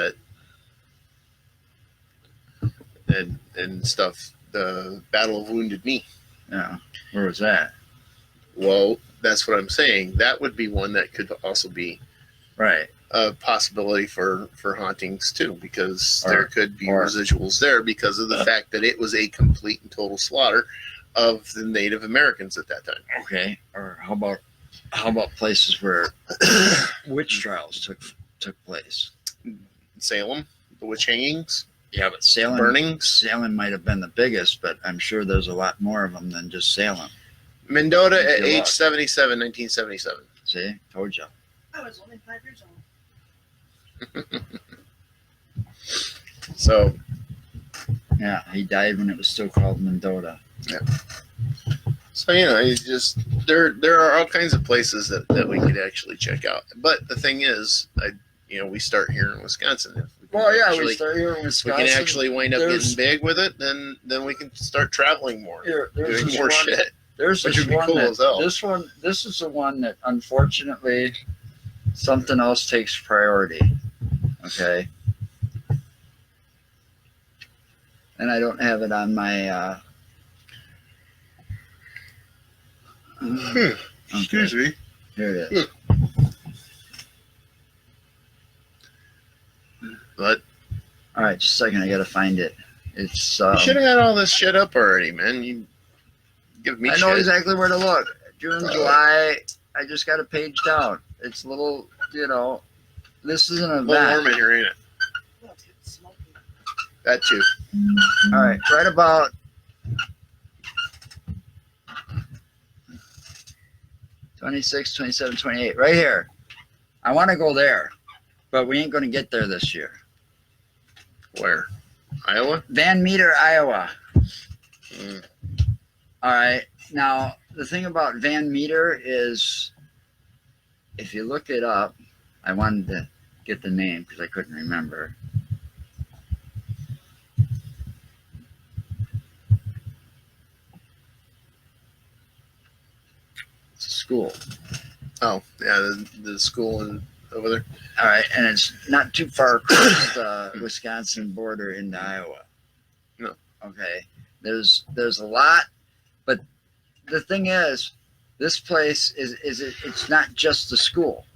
A: and stuff. The Battle of Wounded Knee.
B: Yeah, where was that?
A: Well, that's what I'm saying. That would be one that could also be a possibility for hauntings too, because there could be residuals there because of the fact that it was a complete and total slaughter of the Native Americans at that time.
B: Okay, or how about How about places where witch trials took place?
A: Salem, the witch hangings.
B: Yeah, but Salem might have been the biggest, but I'm sure there's a lot more of them than just Salem.
A: Mendota at age 77, 1977.
B: See, told you.
C: I was only 5 years old.
A: So,
B: yeah, he died when it was still called Mendota.
A: Yeah. So you just there are all kinds of places that we could actually check out. But the thing is, we start here in Wisconsin.
B: We start here in Wisconsin.
A: We can actually wind up getting big with it, then we can start traveling more, doing more shit.
B: There's
A: which
B: this
A: would be
B: one
A: cool
B: that,
A: as hell.
B: This is the one that unfortunately something else takes priority. Okay. And I don't have it on my
A: Excuse me.
B: Here it is.
A: But
B: all right, just a second, I gotta find it. It's
A: you should have had all this shit up already, man. You give me
B: I know exactly where to look. June, July, I just got a page down. It's a little, this is an event.
A: A little warm in here, ain't it?
C: Well, it's getting smoky.
A: That too.
B: All right, right about 26, 27, 28, right here. I want to go there, but we ain't going to get there this year.
A: Where? Iowa?
B: Van Meter, Iowa.
A: Mm.
B: All right. Now, the thing about Van Meter is, if you look it up, I wanted to get the name because I couldn't remember. It's a school.
A: Oh, yeah, the school over there.
B: All right, and it's not too far across the Wisconsin border into Iowa.
A: No.
B: Okay. There's a lot, but the thing is, this place it's not just the school.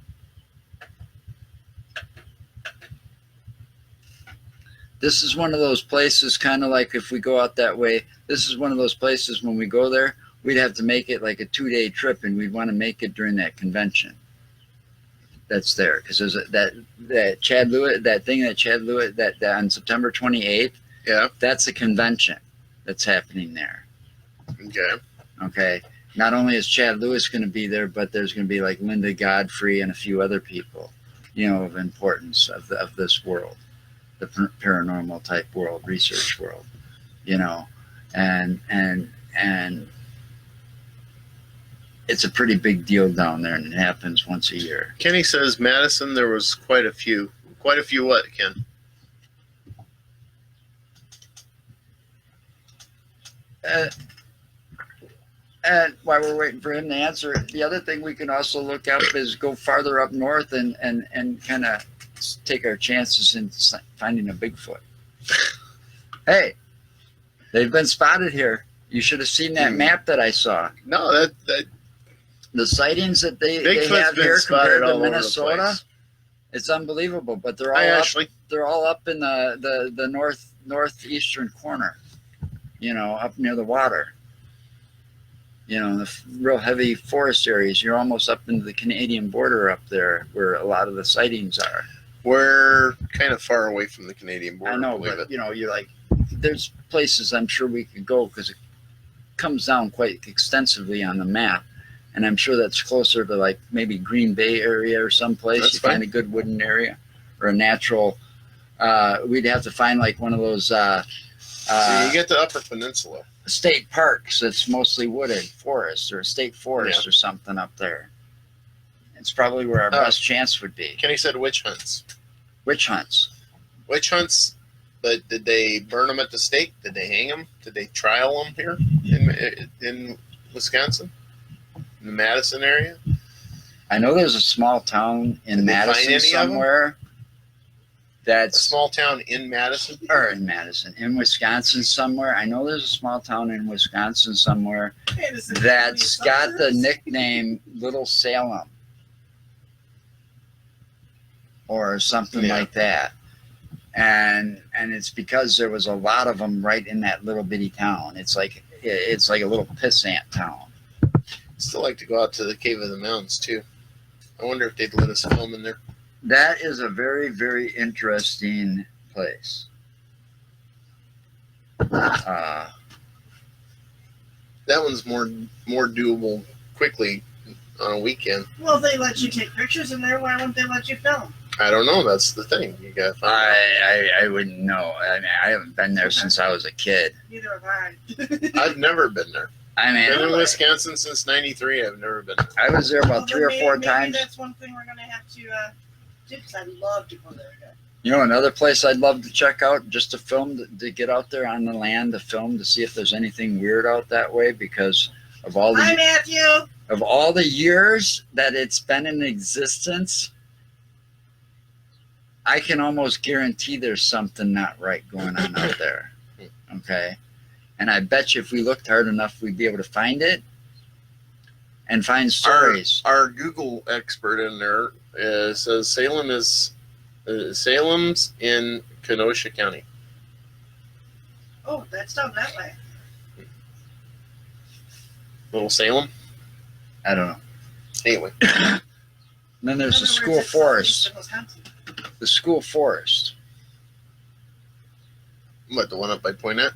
B: This is one of those places, kind of like if we go out that way, this is one of those places when we go there, we'd have to make it like a 2-day trip, and we'd want to make it during that convention that's there. Because there's that Chad Lewis, that thing that Chad Lewis, that on September 28th,
A: yeah,
B: that's a convention that's happening there. Okay. Not only is Chad Lewis going to be there, but there's going to be like Linda Godfrey and a few other people, of importance of this world, the paranormal type world, research world, and it's a pretty big deal down there, and it happens once a year.
A: Kenny says Madison, there was quite a few. Quite a few what, Ken?
B: And while we're waiting for him to answer, the other thing we can also look up is go farther up north and kind of take our chances in finding a Bigfoot. Hey, they've been spotted here. You should have seen that map that I saw.
A: No, that
B: the sightings that they have here compared to Minnesota, it's unbelievable. But they're all up in the northeastern corner, up near the water. In the real heavy forest areas. You're almost up into the Canadian border up there, where a lot of the sightings are.
A: We're kind of far away from the Canadian border.
B: I know, but you're like, there's places I'm sure we could go because it comes down quite extensively on the map. And I'm sure that's closer to like maybe Green Bay area or someplace. You find a good wooded area or a natural. We'd have to find like one of those. So
A: you get the Upper Peninsula.
B: State parks that's mostly wooded forest or a state forest or something up there. It's probably where our best chance would be.
A: Kenny said witch hunts.
B: Witch hunts.
A: Witch hunts. But did they burn them at the stake? Did they hang them? Did they trial them here in Wisconsin? In the Madison area?
B: I know there's a small town in Madison somewhere. That's
A: a small town in Madison?
B: Or in Madison. In Wisconsin somewhere. I know there's a small town in Wisconsin somewhere that's got the nickname Little Salem. Or something like that. And it's because there was a lot of them right in that little bitty town. It's like a little pissant town.
A: Still like to go out to the Cave of the Mountains too. I wonder if they'd let us film in there.
B: That is a very, very interesting place.
A: That one's more doable quickly on a weekend.
C: Well, they let you take pictures in there. Why wouldn't they let you film?
A: I don't know. That's the thing. You got to find out.
B: I wouldn't know. I mean, I haven't been there since I was a kid.
C: Neither have I.
A: I've never been there.
B: I mean,
A: Been in Wisconsin since '93. I've never been there.
B: I was there about 3 or 4
C: maybe
B: times.
C: That's one thing we're gonna have to do, because I'd love to go there again.
B: You know, another place I'd love to check out, just to film, to get out there on the land to film, to see if there's anything weird out that way, because of all
C: Hi,
B: the
C: Matthew.
B: years that it's been in existence, I can almost guarantee there's something not right going on out there. Okay. And I bet you if we looked hard enough, we'd be able to find it and find stories.
A: Our Google expert in there says Salem's in Kenosha County.
C: Oh, that's down that way.
A: Little Salem?
B: I don't know.
A: Anyway.
B: And then there's the school forest.
C: In Wisconsin.
B: The school forest.
A: What, the one up by Poinette?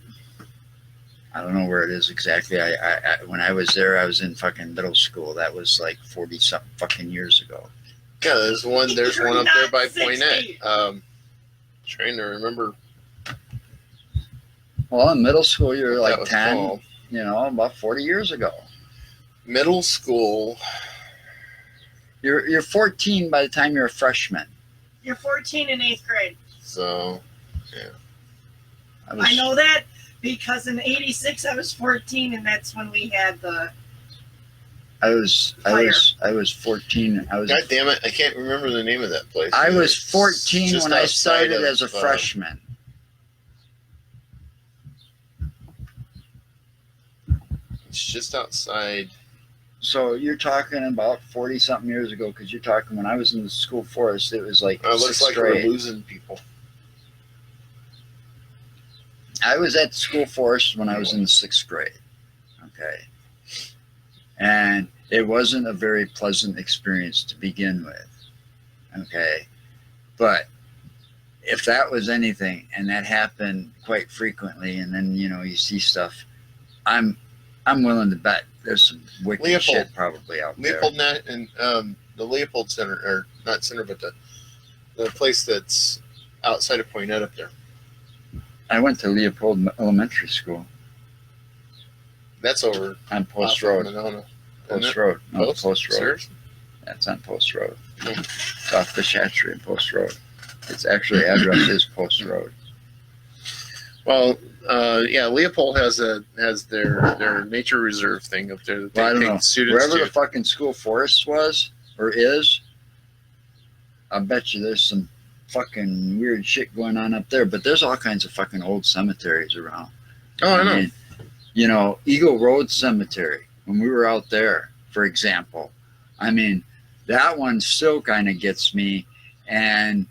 B: I don't know where it is exactly. I when I was there, I was in fucking middle school. That was like 40-something fucking years ago.
A: Yeah, there's one
C: You're
A: up there by
C: not 60.
A: Poinette. Trying to remember.
B: Well, in middle school, you were
A: what that
B: like
A: was
B: 10,
A: called.
B: you know, about 40 years ago.
A: Middle school.
B: You're 14 by the time you're a freshman.
C: You're 14 in 8th grade.
A: So, yeah.
C: I know that because in '86 I was 14, and that's when we had the.
B: I was 14.
A: God damn it! I can't remember the name of that place.
B: I was 14
A: Just
B: when I
A: outside
B: started
A: of,
B: as a freshman.
A: It's just outside.
B: So you're talking about 40-something years ago, because you're talking when I was in the school forest, it was like
A: It looks
B: 6th
A: like
B: grade.
A: we're losing people.
B: I was at school forest when I was in the 6th grade. Okay. And it wasn't a very pleasant experience to begin with. Okay. But if that was anything, and that happened quite frequently, and then, you know, you see stuff, I'm willing to bet there's some wicked
A: Leopold.
B: shit probably out there.
A: Leopold Net and the Leopold Center, or not center, but the place that's outside of Poinette up there.
B: I went to Leopold Elementary School
A: That's over
B: on Post
A: off of
B: Road.
A: Monona.
B: Post Road. No, Post Road.
A: Seriously?
B: That's on Post Road. It's off the Hatchery in Post Road. Its actually address is Post Road.
A: Well, yeah, Leopold has their nature reserve thing up there that they
B: Well, I don't
A: take
B: know.
A: students
B: Wherever
A: to.
B: the fucking school forest was or is, I bet you there's some fucking weird shit going on up there. But there's all kinds of fucking old cemeteries around.
A: Oh, I know.
B: mean, you know, Eagle Road Cemetery, when we were out there, for example, I mean, that one still kind of gets me. And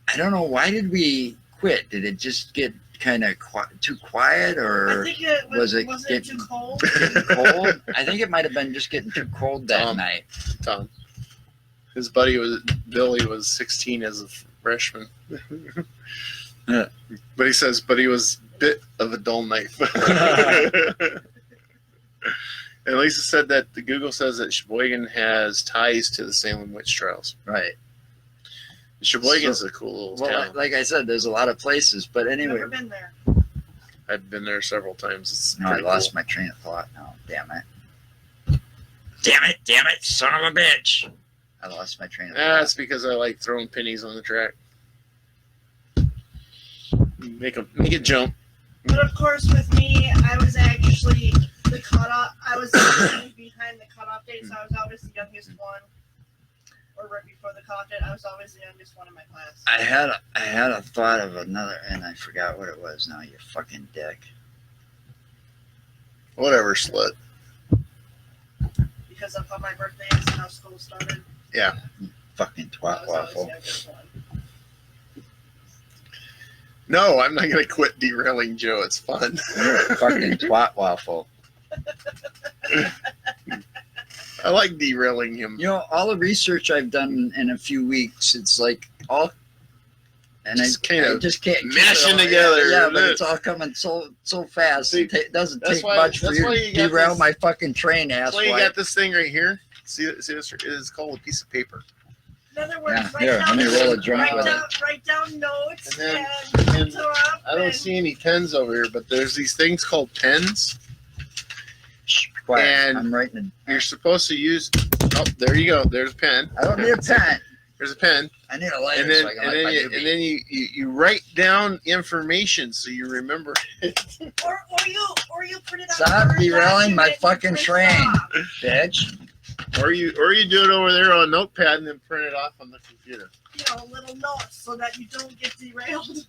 B: I don't know, why did we quit? Did it just get kind of too quiet, or
C: I think it was it
B: getting
C: too cold?
B: cold? I think it might have been just getting too cold that night.
A: Tom. His buddy Billy was 16 as a freshman.
B: Yeah.
A: But he says, he was a bit of a dull knife. And Lisa said that the Google says that Sheboygan has ties to the Salem witch trials.
B: Right.
A: Sheboygan's a cool little town.
B: Like I said, there's a lot of places, but anyway.
C: Never been there.
A: I've been there several times. It's
B: No, I lost my train of thought now. Damn it, son of a bitch. I lost my train of thought.
A: That's because I like throwing pennies on the track. Make it jump.
C: But of course, with me, I was actually the cutoff. I was actually behind the cutoff date, so I was always the youngest one. Or right before the cutoff date, I was always the youngest one in my class.
B: I had a thought of another, and I forgot what it was now, you fucking dick.
A: Whatever, slut.
C: Because of how my birthday is and how school started.
A: Yeah.
B: Fucking
C: I
B: twat
C: was always
B: waffle.
C: the youngest one.
A: No, I'm not going to quit derailing Joe. It's fun.
B: You're a fucking twat waffle.
A: I like derailing him.
B: You know, all the research I've done in a few weeks, it's like all, and
A: just
B: I just can't
A: mashing together.
B: Yeah, but it's all coming so fast.
A: See,
B: it doesn't take much for you to derail my fucking train,
A: That's why you got this thing right here. See this? It is called a piece of paper.
C: In other words,
B: let me roll a joint with it.
C: Write down notes
A: And
C: and
A: I don't see any pens over here, but there's these things called pens.
B: Quiet.
A: And
B: I'm writing it.
A: You're supposed to use. Oh, there you go. There's a pen.
B: I don't need a pen.
A: There's a pen.
B: I need a lighter.
A: And then,
B: so I can
A: and
B: light
A: then,
B: my
A: you,
B: doobie.
A: and then you write down information so you remember it.
C: or you print it out.
B: Stop derailing my fucking train,
C: off.
B: bitch.
A: Or you do it over there on a notepad and then print it off on the computer.
C: You know, little notes so that you don't get derailed.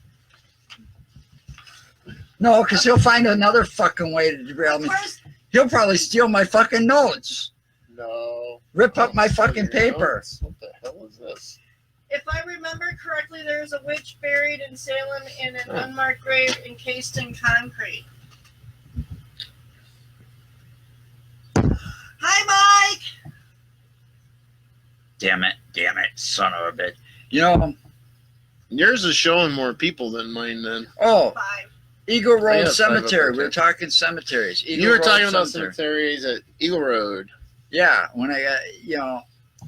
B: No, because he'll find another fucking way to derail me. He'll probably steal my fucking notes.
A: No.
B: Rip up my fucking paper.
A: Notes. What the hell is this?
C: If I remember correctly, there's a witch buried in Salem in an unmarked grave encased in concrete. Hi, Mike!
B: Damn it, son of a bitch. You know,
A: Yours is showing more people than mine then.
B: oh,
C: 5.
B: Eagle Road
A: Yeah, 5 up
B: Cemetery.
A: there,
B: We were
A: too.
B: talking cemeteries. Eagle
A: You were
B: Road
A: talking about
B: Cemetery.
A: cemeteries at Eagle Road.
B: Yeah, when I got, you know,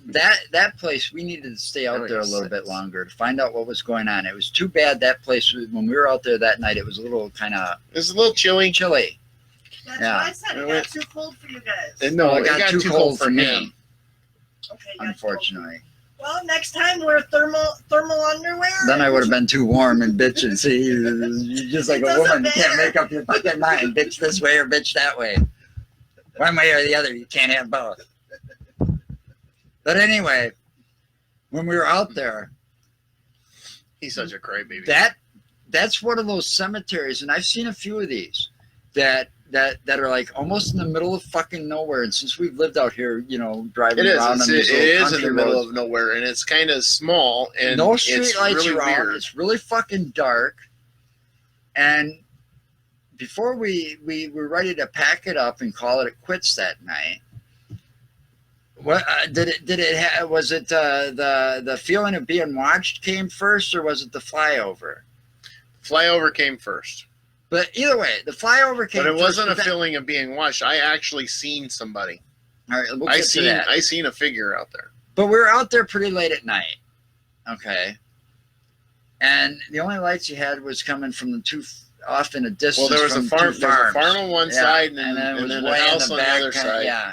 B: that place, we needed to stay out there a little bit longer to find out what was going on. It was too bad that place, when we were out there that night, it was a little kind of
A: It's a little chilly.
B: chilly.
C: That's
B: Yeah.
C: what I said. It got too cold for you guys.
A: And no,
B: it got too cold for me,
C: Okay, it got too cold.
B: unfortunately.
C: Well, next time wear thermal underwear.
B: Then I would have been too warm and bitching. See, you're just like
C: It
B: a
C: doesn't
B: woman. You can't
C: matter.
B: make up your fucking mind. Bitch this way or bitch that way. One way or the other. You can't have both. But anyway, when we were out there,
A: He's such a crybaby.
B: that's one of those cemeteries, and I've seen a few of these that are like almost in the middle of fucking nowhere. And since we've lived out here, you know, driving
A: It is.
B: around on these
A: It
B: little
A: is in
B: country
A: the middle
B: roads,
A: of nowhere, and it's kind of small, and
B: no
A: it's
B: street lights
A: really
B: around.
A: weird.
B: It's really fucking dark. And before we were ready to pack it up and call it quits that night, what was it the feeling of being watched came first, or was it the flyover?
A: Flyover came first,
B: But either way, the flyover came
A: but it
B: first.
A: wasn't a
B: that-
A: feeling of being watched. I actually seen somebody.
B: All right, we'll get to that.
A: I seen a figure out there.
B: But we were out there pretty late at night. Okay. And the only lights you had was coming from the off in a distance.
A: Well, there was a
B: from
A: farm.
B: two
A: There's a
B: farms.
A: farm on one
B: Yeah,
A: side, and
B: then it
A: then
B: was
A: a
B: way in
A: house
B: the
A: on the
B: back,
A: other side.
B: Yeah.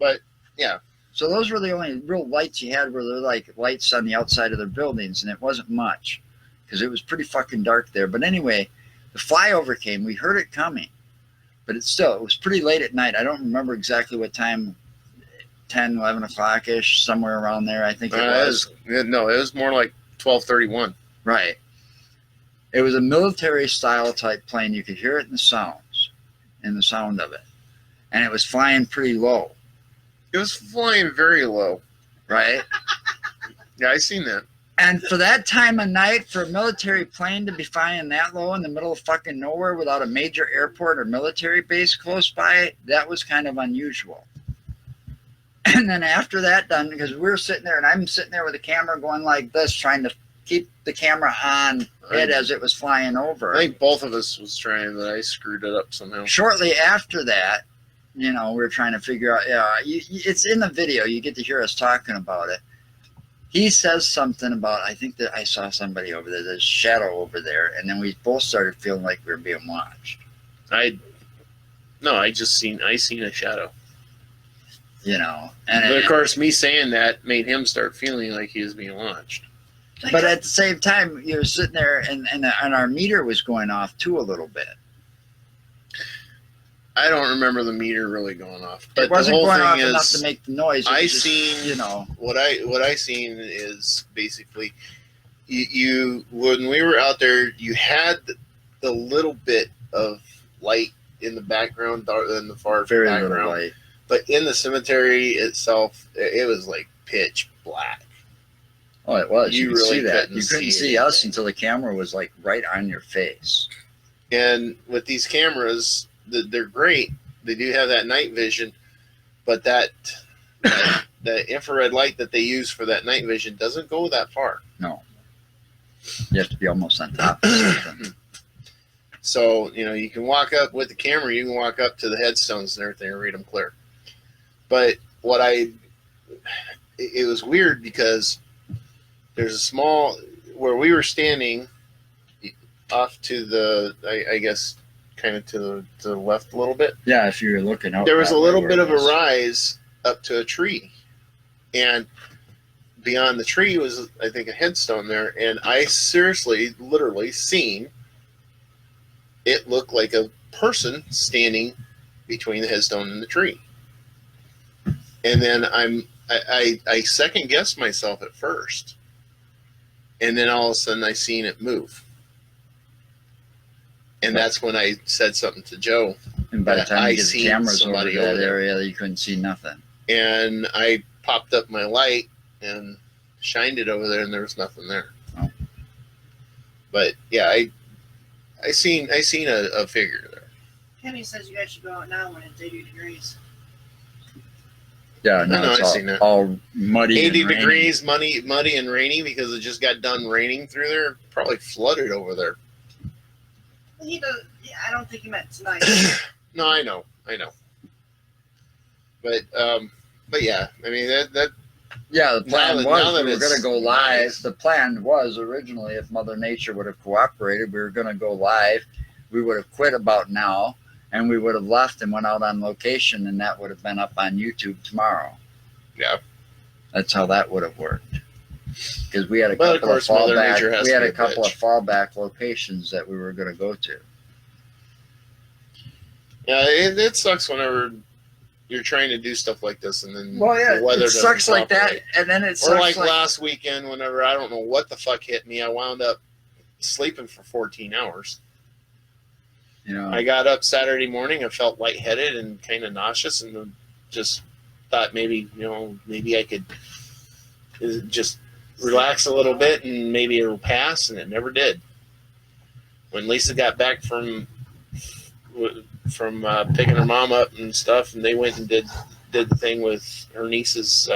A: But yeah.
B: So those were the only real lights you had, were like lights on the outside of their buildings, and it wasn't much because it was pretty fucking dark there. But anyway, the flyover came. We heard it coming, but it was pretty late at night. I don't remember exactly what time, 10, 11 o'clock-ish, somewhere around there, I think it was.
A: It was more like 12:31.
B: Right. It was a military-style type plane. You could hear it in the sound of it. And it was flying pretty low.
A: It was flying very low.
B: Right?
A: Yeah, I seen that.
B: And for that time of night, for a military plane to be flying that low in the middle of fucking nowhere without a major airport or military base close by, that was kind of unusual. And then after that done, because we were sitting there, and I'm sitting there with a camera going like this, trying to keep the camera on it as it was flying over.
A: I think both of us was trying, but I screwed it up somehow.
B: Shortly after that, you know, we were trying to figure out, it's in the video. You get to hear us talking about it. He says something about, I think that I saw somebody over there, there's a shadow over there, and then we both started feeling like we were being watched.
A: I seen a shadow.
B: You know,
A: But of course, me saying that made him start feeling like he was being watched.
B: but at the same time, you were sitting there, and our meter was going off too a little bit.
A: I don't remember the meter really going off. But
B: It wasn't
A: the whole
B: going off
A: thing
B: enough
A: is,
B: to make the noise. It
A: I
B: was just,
A: seen,
B: you know,
A: what I seen is basically, you when we were out there, you had the little bit of light in the background, in the far
B: very
A: background.
B: little light.
A: But in the cemetery itself, it was like pitch black.
B: Oh, it was.
A: You
B: You could
A: really
B: see that.
A: couldn't
B: You couldn't
A: see
B: see us
A: anything.
B: until the camera was like right on your face.
A: And with these cameras, they're great, they do have that night vision, but that the infrared light that they use for that night vision doesn't go that far.
B: No. You have to be almost on top of something.
A: So, you can walk up with the camera, you can walk up to the headstones and everything and read them clear. But it was weird because there's a small, where we were standing off to the, I guess, kind of to the left a little bit.
B: Yeah, if you were looking out.
A: There was a little bit of a rise up to a tree. And beyond the tree was, I think, a headstone there. And I seriously, literally seen it look like a person standing between the headstone and the tree. And then I second guessed myself at first. And then all of a sudden I seen it move. And that's when I said something to Joe.
B: And by the time you get the cameras over that area, you couldn't see nothing.
A: And I popped up my light and shined it over there, and there was nothing there.
B: Oh.
A: But yeah, I seen a figure there.
C: Kenny says you guys should go out now when it's 80 degrees.
B: Yeah, no, it's all muddy.
A: 80
B: and rainy.
A: degrees, muddy and rainy because it just got done raining through there. Probably flooded over there.
C: I don't think he meant tonight.
A: No, I know. But yeah, I mean that.
B: Yeah, the plan was we were going to go live. Nice. The plan was originally, if Mother Nature would have cooperated, we were going to go live. We would have quit about now, and we would have left and went out on location, and that would have been up on YouTube tomorrow.
A: Yeah,
B: that's how that would have worked. Because we had a couple of fallback. We had a couple of fallback locations that we were going to go to.
A: Yeah, it sucks whenever you're trying to do stuff like this, and then
B: the weather it sucks like that, and then it sucks.
A: Or like last weekend, whenever I don't know what the fuck hit me, I wound up sleeping for 14 hours. I got up Saturday morning. I felt lightheaded and kind of nauseous, and just thought maybe I could just relax a little bit and maybe it'll pass, and it never did. When Lisa got back from picking her mom up and stuff, and they went and did the thing with her niece's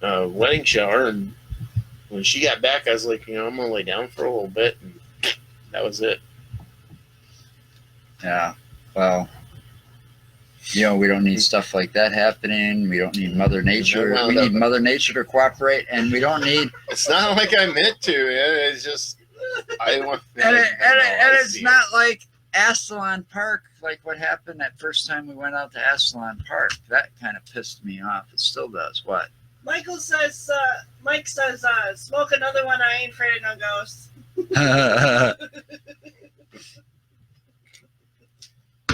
A: wedding shower, and when she got back, I was like, I'm gonna lay down for a little bit, and that was it.
B: Yeah, well, we don't need stuff like that happening. We don't need Mother Nature. We need Mother Nature to cooperate, and we don't need.
A: It's not like I meant to. It's just I want.
B: And it's not like Ascalon Park, like what happened that first time we went out to Ascalon Park. That kind of pissed me off. It still does. What?
C: Mike says, smoke another one. I ain't afraid of no ghosts.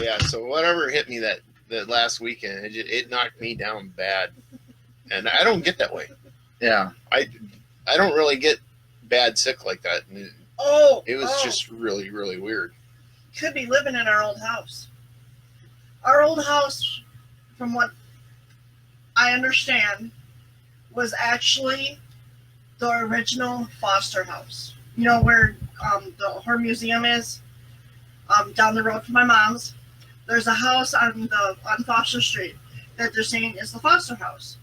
A: Yeah, so whatever hit me that last weekend, it knocked me down bad. And I don't get that way.
B: Yeah.
A: I don't really get bad sick like that. It was just really, really weird.
C: Could be living in our old house. Our old house, from what I understand, was actually the original Foster house. Where her museum is? Down the road from my mom's. There's a house on Foster Street that they're saying is the Foster house.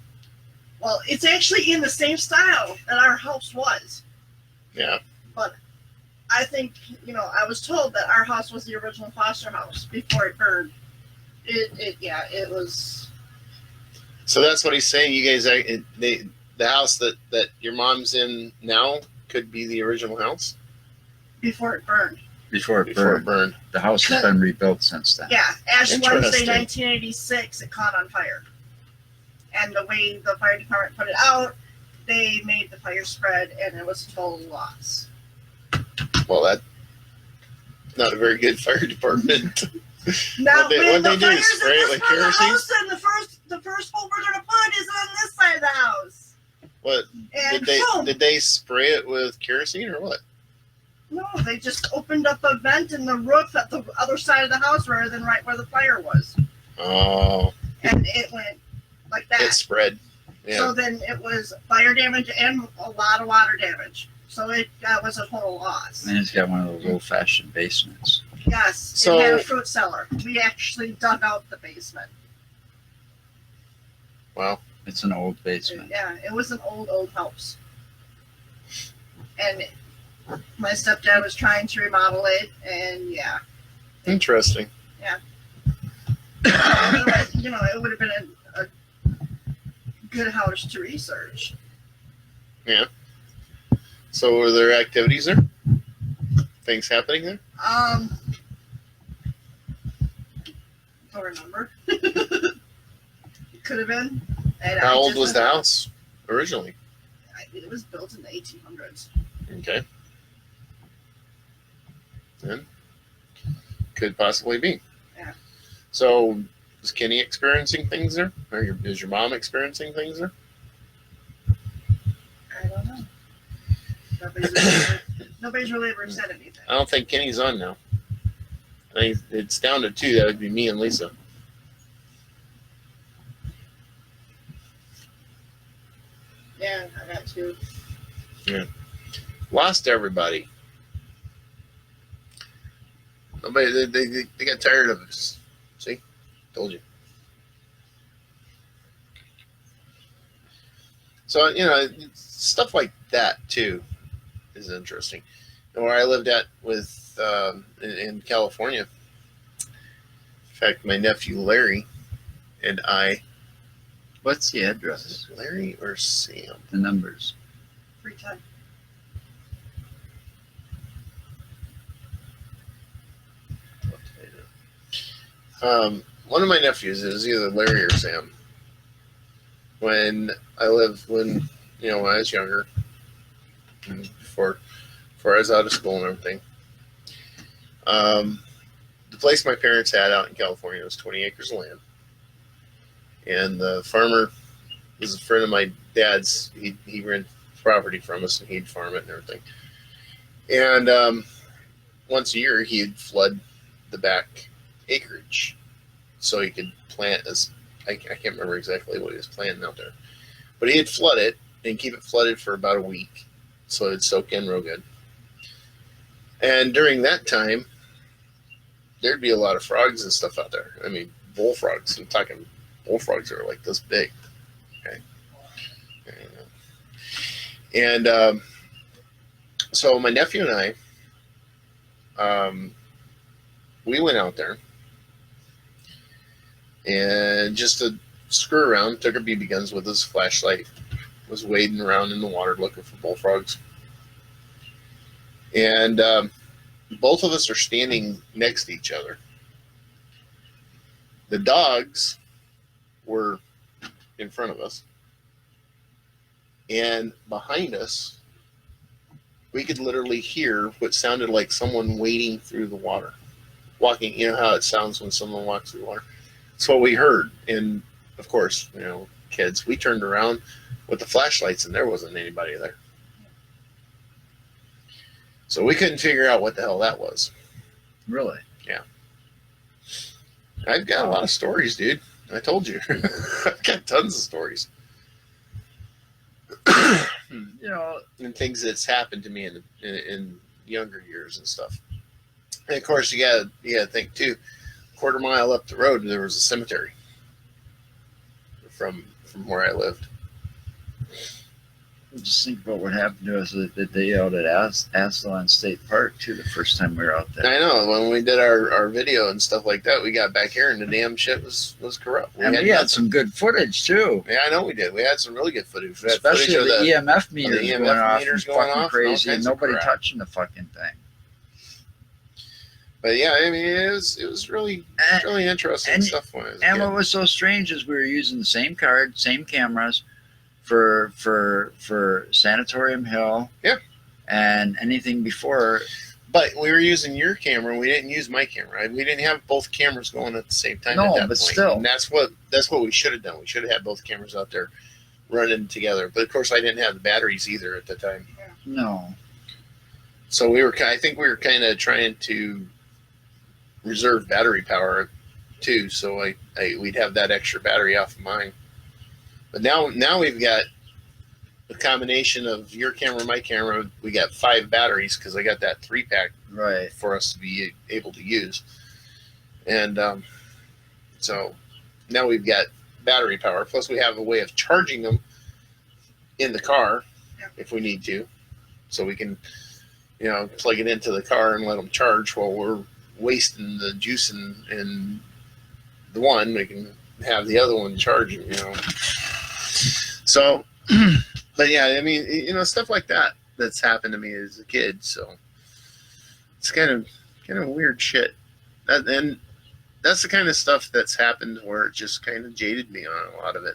C: Well, it's actually in the same style that our house was.
A: Yeah.
C: But I think, I was told that our house was the original Foster house before it burned. It was.
A: So that's what he's saying. You guys, the house that your mom's in now could be the original house?
C: Before it burned.
B: Before it burned. The house has been rebuilt since then.
C: Yeah, Ash Wednesday, 1986, it caught on fire. And the way the fire department put it out, they made the fire spread, and it was a total loss.
A: Well, that's not a very good fire department.
C: Now,
A: what they do? Spray it with kerosene?
C: The first hole we're going to put is on this side of the house.
A: What? Did they spray it with kerosene or what?
C: No, they just opened up a vent in the roof at the other side of the house rather than right where the fire was.
A: Oh.
C: And it went like that.
A: It spread. Yeah.
C: So then it was fire damage and a lot of water damage. So that was a total loss.
B: And it's got one of those old-fashioned basements.
C: Yes,
A: So-
C: it had a fruit cellar. We actually dug out the basement.
A: Wow.
B: It's an old basement.
C: Yeah, it was an old house. And my stepdad was trying to remodel it, and yeah.
A: Interesting.
C: Otherwise, it would have been a good house to research.
A: So were there activities there? Things happening there?
C: Don't remember. It could have been. And
A: How old was the house originally?
C: It was built in the 1800s.
A: Okay. Then could possibly be.
C: Yeah.
A: So is Kenny experiencing things there? Or is your mom experiencing things there?
C: I don't know. Nobody's really ever said anything.
A: I don't think Kenny's on now. I think it's down to two. That would be me and Lisa.
C: Yeah, I got two.
A: Lost everybody. Nobody. They got tired of us. See, told you. So stuff like that too is interesting. And where I lived at with in California. In fact, my nephew Larry and I.
B: What's the address?
A: Larry or Sam?
B: The numbers.
C: Free time.
A: One of my nephews is either Larry or Sam. When I was younger, and before I was out of school and everything, the place my parents had out in California was 20 acres of land, and the farmer was a friend of my dad's. He rented property from us, and he'd farm it and everything. And once a year, he'd flood the back acreage so he could plant I can't remember exactly what he was planting out there, but he'd flood it and keep it flooded for about a week so it'd soak in real good. And during that time, there'd be a lot of frogs and stuff out there. I mean, bullfrogs. I'm talking bullfrogs that are like this big. Okay. And so my nephew and I, we went out there and just to screw around, took our BB guns with us, flashlight, was wading around in the water looking for bullfrogs. And both of us are standing next to each other. The dogs were in front of us. And behind us, we could literally hear what sounded like someone wading through the water. Walking, you know how it sounds when someone walks through the water? That's what we heard. And of course, kids, we turned around with the flashlights and there wasn't anybody there. So we couldn't figure out what the hell that was.
B: Really?
A: Yeah. I've got a lot of stories, dude. I told you. I've got tons of stories. And things that's happened to me in younger years and stuff. And of course, you gotta think too. Quarter mile up the road, there was a cemetery from where I lived.
B: Just think about what happened to us the day out at Aslan State Park too. The first time we were out there.
A: I know, when we did our video and stuff like that, we got back here and the damn shit was corrupt.
B: We had some good footage too.
A: Yeah, I know we did. We had some really good footage. We had
B: especially
A: footage
B: the EMF
A: meters
B: going off, crazy, and
A: and
B: nobody touching the fucking thing.
A: But yeah, I mean, it was really interesting stuff.
B: And what was so strange is we were using the same card, same cameras for Sanatorium Hill.
A: Yeah.
B: And anything before.
A: But we were using your camera, and we didn't use my camera. We didn't have both cameras going at the same time.
B: No,
A: at that
B: but
A: point.
B: still.
A: And that's what we should have done. We should have had both cameras out there running together. But of course, I didn't have the batteries either at the time.
B: No.
A: So I think we were kind of trying to reserve battery power too. So we'd have that extra battery off of mine. But now we've got a combination of your camera, my camera. We got 5 batteries because I got that 3-pack
B: Right.
A: for us to be able to use. And so now we've got battery power. Plus, we have a way of charging them in the car if we need to. So we can, plug it into the car and let them charge while we're wasting the juice in the one. We can have the other one charging, So, but yeah, I mean, stuff like that's happened to me as a kid. So it's kind of weird shit. And that's the kind of stuff that's happened where it just kind of jaded me on a lot of it.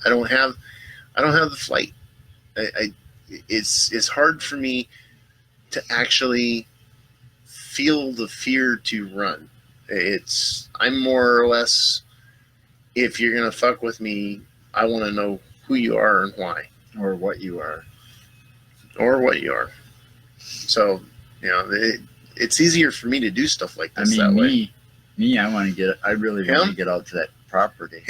A: I don't have the flight. It's hard for me to actually feel the fear to run. I'm more or less, if you're gonna fuck with me, I want to know who you are and why,
B: or what you are.
A: So it's easier for me to do stuff like this.
B: I mean,
A: that way.
B: I really want to get out to that property.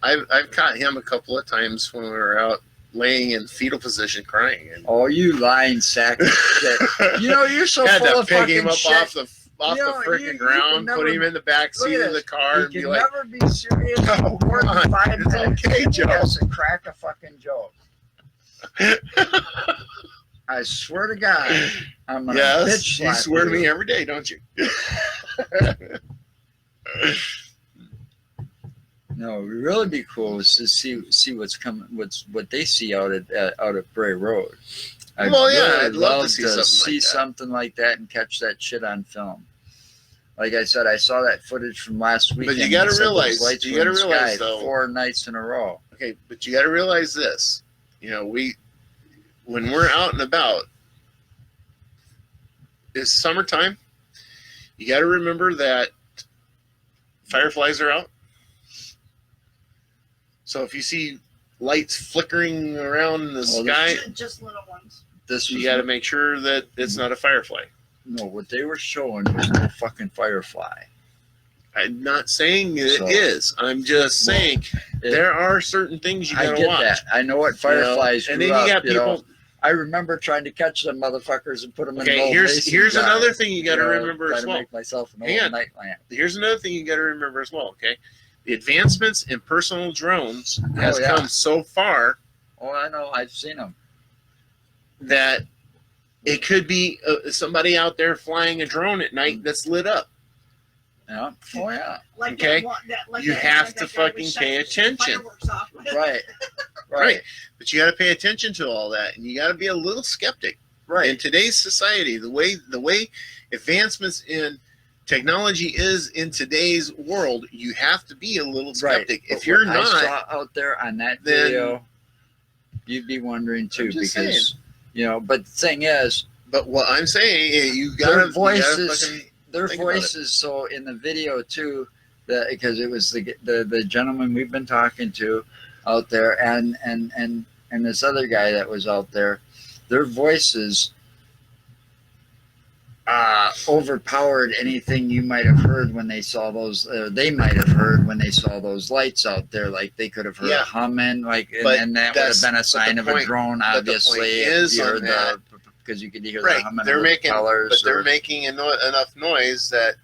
A: I've caught him a couple of times when we were out laying in fetal position crying. And
B: oh, you lying sack of shit! You're so
A: had
B: full
A: to
B: of
A: pick
B: fucking
A: him up
B: shit.
A: off the freaking ground, put him in the back seat of the car, and be like,
B: "You can never be serious
A: "No,
B: for more
A: come
B: than
A: on.
B: 5
A: It's
B: minutes."
A: okay, Joe.
B: Yes, and crack a fucking joke. I swear to God, I'm gonna bitch slap
A: you swear to me every day, don't you?
B: No, it would really be cool is to see what they see out at Bray Road.
A: I'd love to see
B: something like that and catch that shit on film. Like I said, I saw that footage from last weekend.
A: But you got to realize, though,
B: 4 nights in a row.
A: Okay, but you got to realize this. When we're out and about, it's summertime. You got to remember that fireflies are out. So if you see lights flickering around in the sky,
C: just little ones.
A: You got to make sure that it's not a firefly.
B: No, what they were showing was no fucking firefly.
A: I'm not saying it is. I'm just saying there are certain things you got to watch.
B: That. I know what fireflies.
A: And then you got people.
B: I remember trying to catch them motherfuckers and put them in.
A: Okay, here's another thing you got to remember as well.
B: Make myself an old night lamp.
A: Here's another thing you got to remember as well. Okay, the advancements in personal drones has come so far.
B: Oh, I know. I've seen them.
A: That it could be somebody out there flying a drone at night that's lit up.
B: Yeah. Oh yeah.
A: Okay. You have to fucking pay attention.
B: Right.
A: But you got to pay attention to all that, and you got to be a little skeptic.
B: Right.
A: In today's society, the way advancements in technology is in today's world, you have to be a little skeptic.
B: Right.
A: If you're not
B: out there on that video, you'd be wondering too, because But the thing is,
A: but what I'm saying, you got
B: their voices. So in the video too, because it was the gentleman we've been talking to out there, and this other guy that was out there, their voices overpowered anything you might have heard when they saw those. They might have heard when they saw those lights out there. Like they could have heard a humming, and that would have been a sign of a drone. Obviously, because you could hear the humming of the propellers.
A: But they're making enough noise that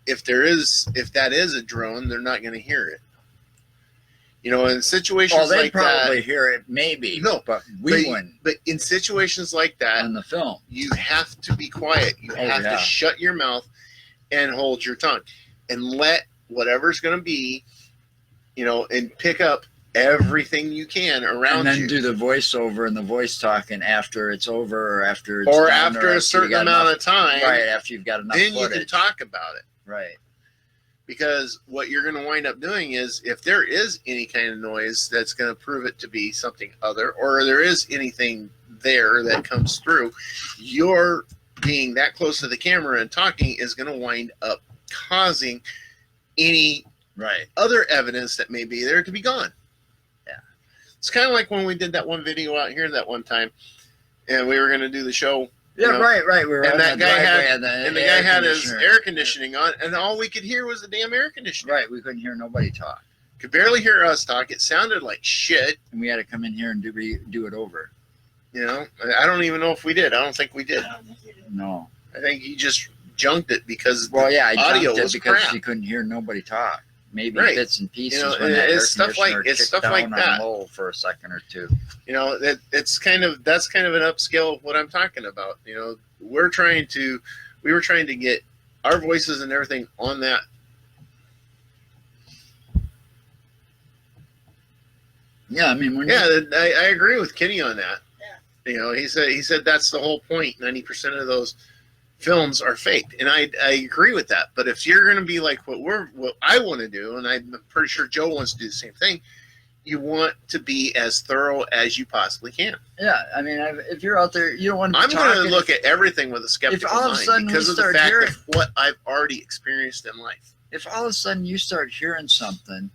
A: if that is a drone, they're not going to hear it. In situations like that,
B: probably hear it, maybe.
A: No,
B: but we wouldn't.
A: But in situations like that,
B: on the film,
A: you have to be quiet. You have to shut your mouth and hold your tongue, and let whatever's going to be, and pick up everything you can around you.
B: And then do the voiceover and the voice talking after it's over, or after it's
A: done,
B: after
A: a certain amount of time.
B: Right, after you've got enough
A: then
B: footage.
A: You can talk about it.
B: Right.
A: Because what you're going to wind up doing is, if there is any kind of noise that's going to prove it to be something other, or there is anything there that comes through, your being that close to the camera and talking is going to wind up causing any other evidence that may be there to be gone.
B: Yeah.
A: It's kind of like when we did that one video out here that one time, and we were going to do the show.
B: Yeah, right. We were
A: and that guy had his
B: conditioner.
A: air conditioning on, and all we could hear was the damn air conditioner.
B: Right, we couldn't hear nobody talk.
A: Could barely hear us talk. It sounded like shit.
B: And we had to come in here and do it over.
A: You know, I don't even know if we did. I don't think we did.
B: No.
A: I think you just junked it because
B: I
A: audio
B: junked it
A: was
B: because
A: crap.
B: You couldn't hear nobody talk. Maybe
A: Right.
B: bits and pieces.
A: You know,
B: when that
A: it's stuff like
B: down
A: that.
B: On low for a second or two.
A: You know, that's kind of an upscale of what I'm talking about. You know, we were trying to get our voices and everything on that.
B: Yeah, I mean,
A: I agree with Kenny on that.
C: Yeah.
A: You know, he said that's the whole point. 90% of those films are faked, and I agree with that. But if you're going to be like what I want to do, and I'm pretty sure Joe wants to do the same thing, you want to be as thorough as you possibly can.
B: Yeah, I mean, if you're out there, you don't want to.
A: I'm going to look at everything with a skeptical
B: all of a
A: mind
B: sudden
A: because of the fact of what I've already experienced in life.
B: If all of a sudden you start hearing something,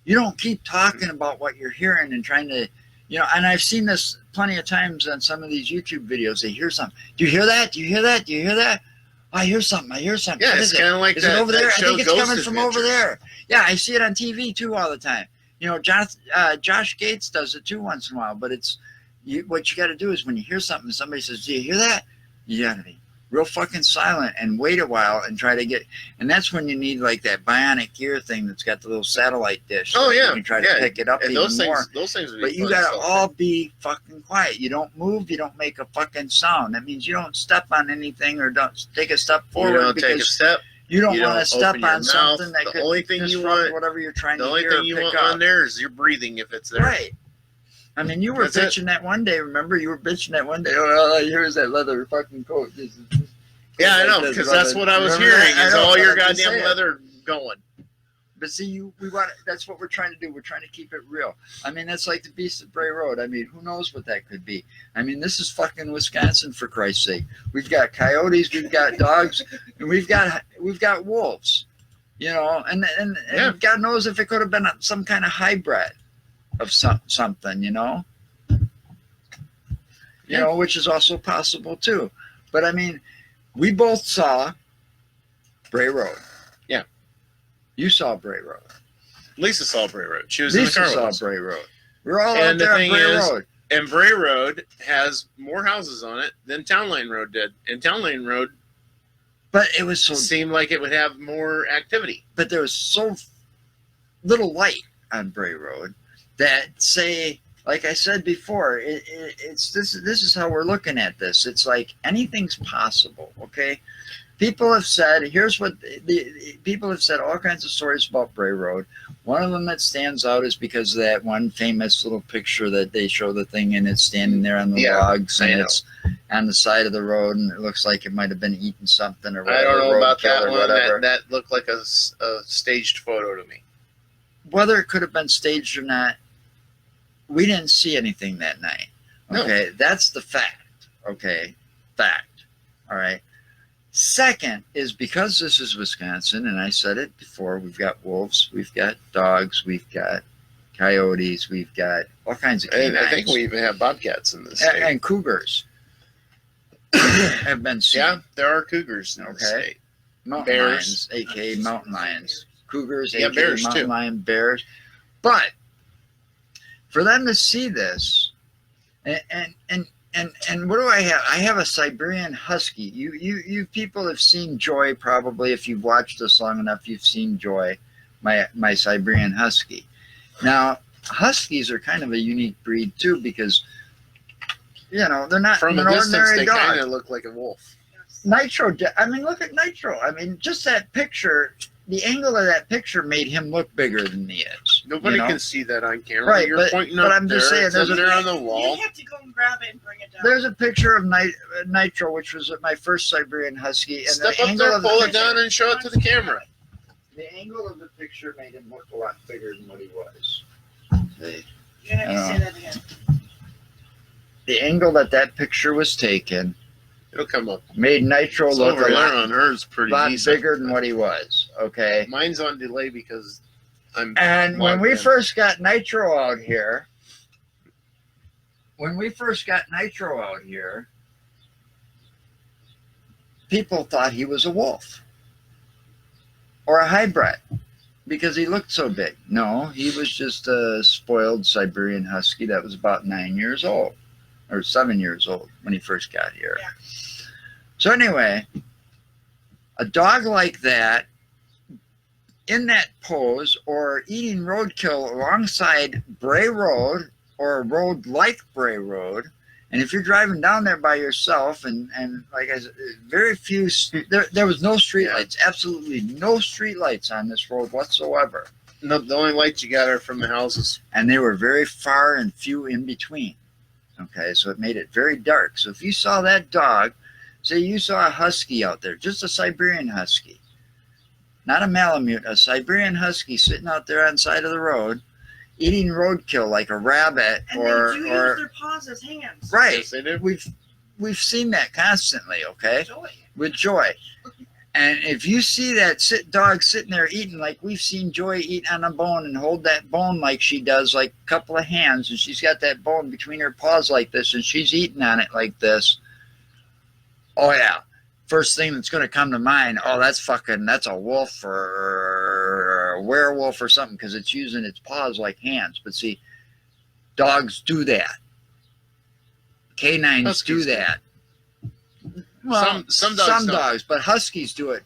B: you don't keep talking about what you're hearing and trying to, you know. And I've seen this plenty of times on some of these YouTube videos. They hear something. Do you hear that? Do you hear that? Do you hear that? I hear something. I hear something.
A: Yeah,
B: what
A: it's kind of like
B: is
A: that.
B: It over there? I
A: show
B: think it's
A: Ghost
B: coming from
A: Adventures.
B: over there. Yeah, I see it on TV too all the time. You know, Josh Gates does it too once in a while. But what you got to do is when you hear something, somebody says, "Do you hear that?" You got to be real fucking silent and wait a while and try to get. And that's when you need like that bionic ear thing that's got the little satellite dish.
A: Oh yeah,
B: you can try to pick it up
A: and
B: even
A: those
B: more.
A: Those things.
B: But you gotta all be fucking quiet. You don't move. You don't make a fucking sound. That means you don't step on anything or don't take a step forward.
A: You don't take a step.
B: You don't
A: You
B: want to
A: don't
B: step
A: open your
B: on something
A: mouth.
B: that
A: The
B: could
A: only thing you
B: disrupt
A: want-
B: whatever you're trying
A: The
B: to
A: only
B: hear
A: thing
B: or
A: you
B: pick
A: want
B: up.
A: on there is your breathing if it's there.
B: Right. I mean, you were
A: That's it.
B: bitching that one day. Remember, you were bitching that one day. Oh, all I hear is that leather fucking coat.
A: Yeah, I know, because that's what I was hearing. Is all your goddamn leather going.
B: But see, we want. That's what we're trying to do. We're trying to keep it real. I mean, that's like the Beast of Bray Road. I mean, who knows what that could be? I mean, this is fucking Wisconsin, for Christ's sake. We've got coyotes, we've got dogs, and we've got wolves. You know, and
A: Yeah.
B: God knows if it could have been some kind of hybrid of something. You know, which is also possible too. But I mean, we both saw Bray Road.
A: Yeah.
B: You saw Bray Road.
A: Lisa saw Bray Road. She was
B: Lisa
A: in the car
B: saw
A: with us.
B: Bray Road. We're all
A: And
B: out there
A: the
B: on
A: thing
B: Bray
A: is-
B: Road.
A: And Bray Road has more houses on it than Town Line Road did. And Town Line Road
B: But it was so.
A: seemed like it would have more activity.
B: But there was so little light on Bray Road that, say, like I said before, it's this is how we're looking at this. It's like anything's possible. Okay. People have said, here's what people have said all kinds of stories about Bray Road. One of them that stands out is because of that one famous little picture that they show the thing and it's standing there on the logs and it's on the side of the road and it looks like it might have been eating something or whatever.
A: I don't know about that
B: roadkill or
A: one.
B: whatever.
A: That looked like a staged photo to me.
B: Whether it could have been staged or not, we didn't see anything that night. Okay, that's the fact. Okay, fact. All right. Second is because this is Wisconsin, and I said it before, we've got wolves, we've got dogs, we've got coyotes, we've got all kinds of canines.
A: And I think we even have bobcats in this state.
B: And cougars have been seen.
A: Yeah, there are cougars in the state.
B: Mountain
A: Bears.
B: lions, aka mountain lions. Cougars,
A: Yeah,
B: aka
A: bears,
B: mountain
A: too.
B: lion, bears. But for them to see this, and what do I have? I have a Siberian Husky. You people have seen Joy probably. If you've watched this long enough, you've seen Joy, my Siberian Husky. Now, Huskies are kind of a unique breed too because, they're not
A: From
B: an
A: a distance,
B: ordinary
A: they
B: dog.
A: kind of look like a wolf.
B: Nitro, I mean, look at Nitro. I mean, just that picture, the angle of that picture made him look bigger than he is.
A: Nobody can see that on camera.
B: Right,
A: You're pointing
B: but
A: up
B: I'm just
A: there.
B: saying,
A: It's
B: there's
A: up
B: a-
A: there on the wall.
C: You have to go and grab it and bring it down.
B: There's a picture of Nitro, which was my first Siberian Husky, and
A: Step
B: the
A: up
B: angle
A: there,
B: of the
A: pull it
B: picture,
A: down, and show it to the camera.
B: the angle of the picture made him look a lot bigger than what he was. Okay.
C: You're gonna have to say that again.
B: The angle that picture was taken
A: It'll come up.
B: made Nitro
A: It's
B: look
A: over
B: a
A: there
B: lot,
A: on hers, pretty decent.
B: bigger than what he was. Okay.
A: Mine's on delay because I'm.
B: And when we
A: logged in.
B: first got Nitro out here, people thought he was a wolf or a hybrid. because he looked so big. No, he was just a spoiled Siberian Husky that was about 9 years old, or 7 years old when he first got here.
C: Yeah.
B: So anyway, a dog like that, in that pose, or eating roadkill alongside Bray Road, or a road like Bray Road, and if you're driving down there by yourself, and like I said, very few, there was no street lights, absolutely no street lights on this road whatsoever.
A: No, the only lights you got are from the houses.
B: And they were very far and few in between. Okay, so it made it very dark. So if you saw that dog, say you saw a husky out there, just a Siberian Husky, not a Malamute, a Siberian Husky sitting out there on the side of the road, eating roadkill like a rabbit,
C: and
B: or
C: they do use their paws as hands.
B: right.
A: Yes, they do.
B: We've seen that constantly, okay?
C: Joy.
B: With Joy. And if you see that dog sitting there eating like we've seen Joy eat on a bone and hold that bone like she does, like a couple of hands, and she's got that bone between her paws like this, and she's eating on it like this, oh yeah. First thing that's going to come to mind, oh, that's a wolf or a werewolf or something, because it's using its paws like hands. But see, dogs do that. Canines
A: Huskies
B: do that. Well,
A: some
B: dogs, but huskies do it.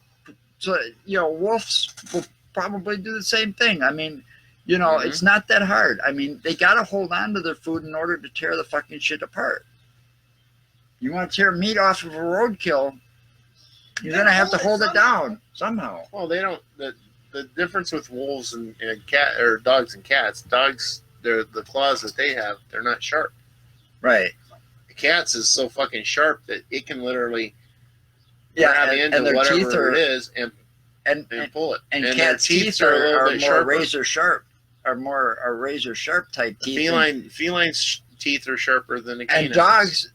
B: So, wolves will probably do the same thing. I mean, it's not that hard. I mean, they got to hold on to their food in order to tear the fucking shit apart. You want to tear meat off of a roadkill, you're going to have to hold it down somehow.
A: Well, they don't. The difference with wolves and cat, or dogs and cats, the claws that they have, they're not sharp.
B: Right.
A: The cat's is so fucking sharp that it can literally grab into
B: their
A: whatever
B: teeth
A: it is and pull it.
B: And
A: their
B: cats' teeth
A: a
B: are
A: little
B: more
A: bit sharper.
B: razor sharp, are razor sharp type teeth.
A: Feline's teeth are sharper than the canine.
B: And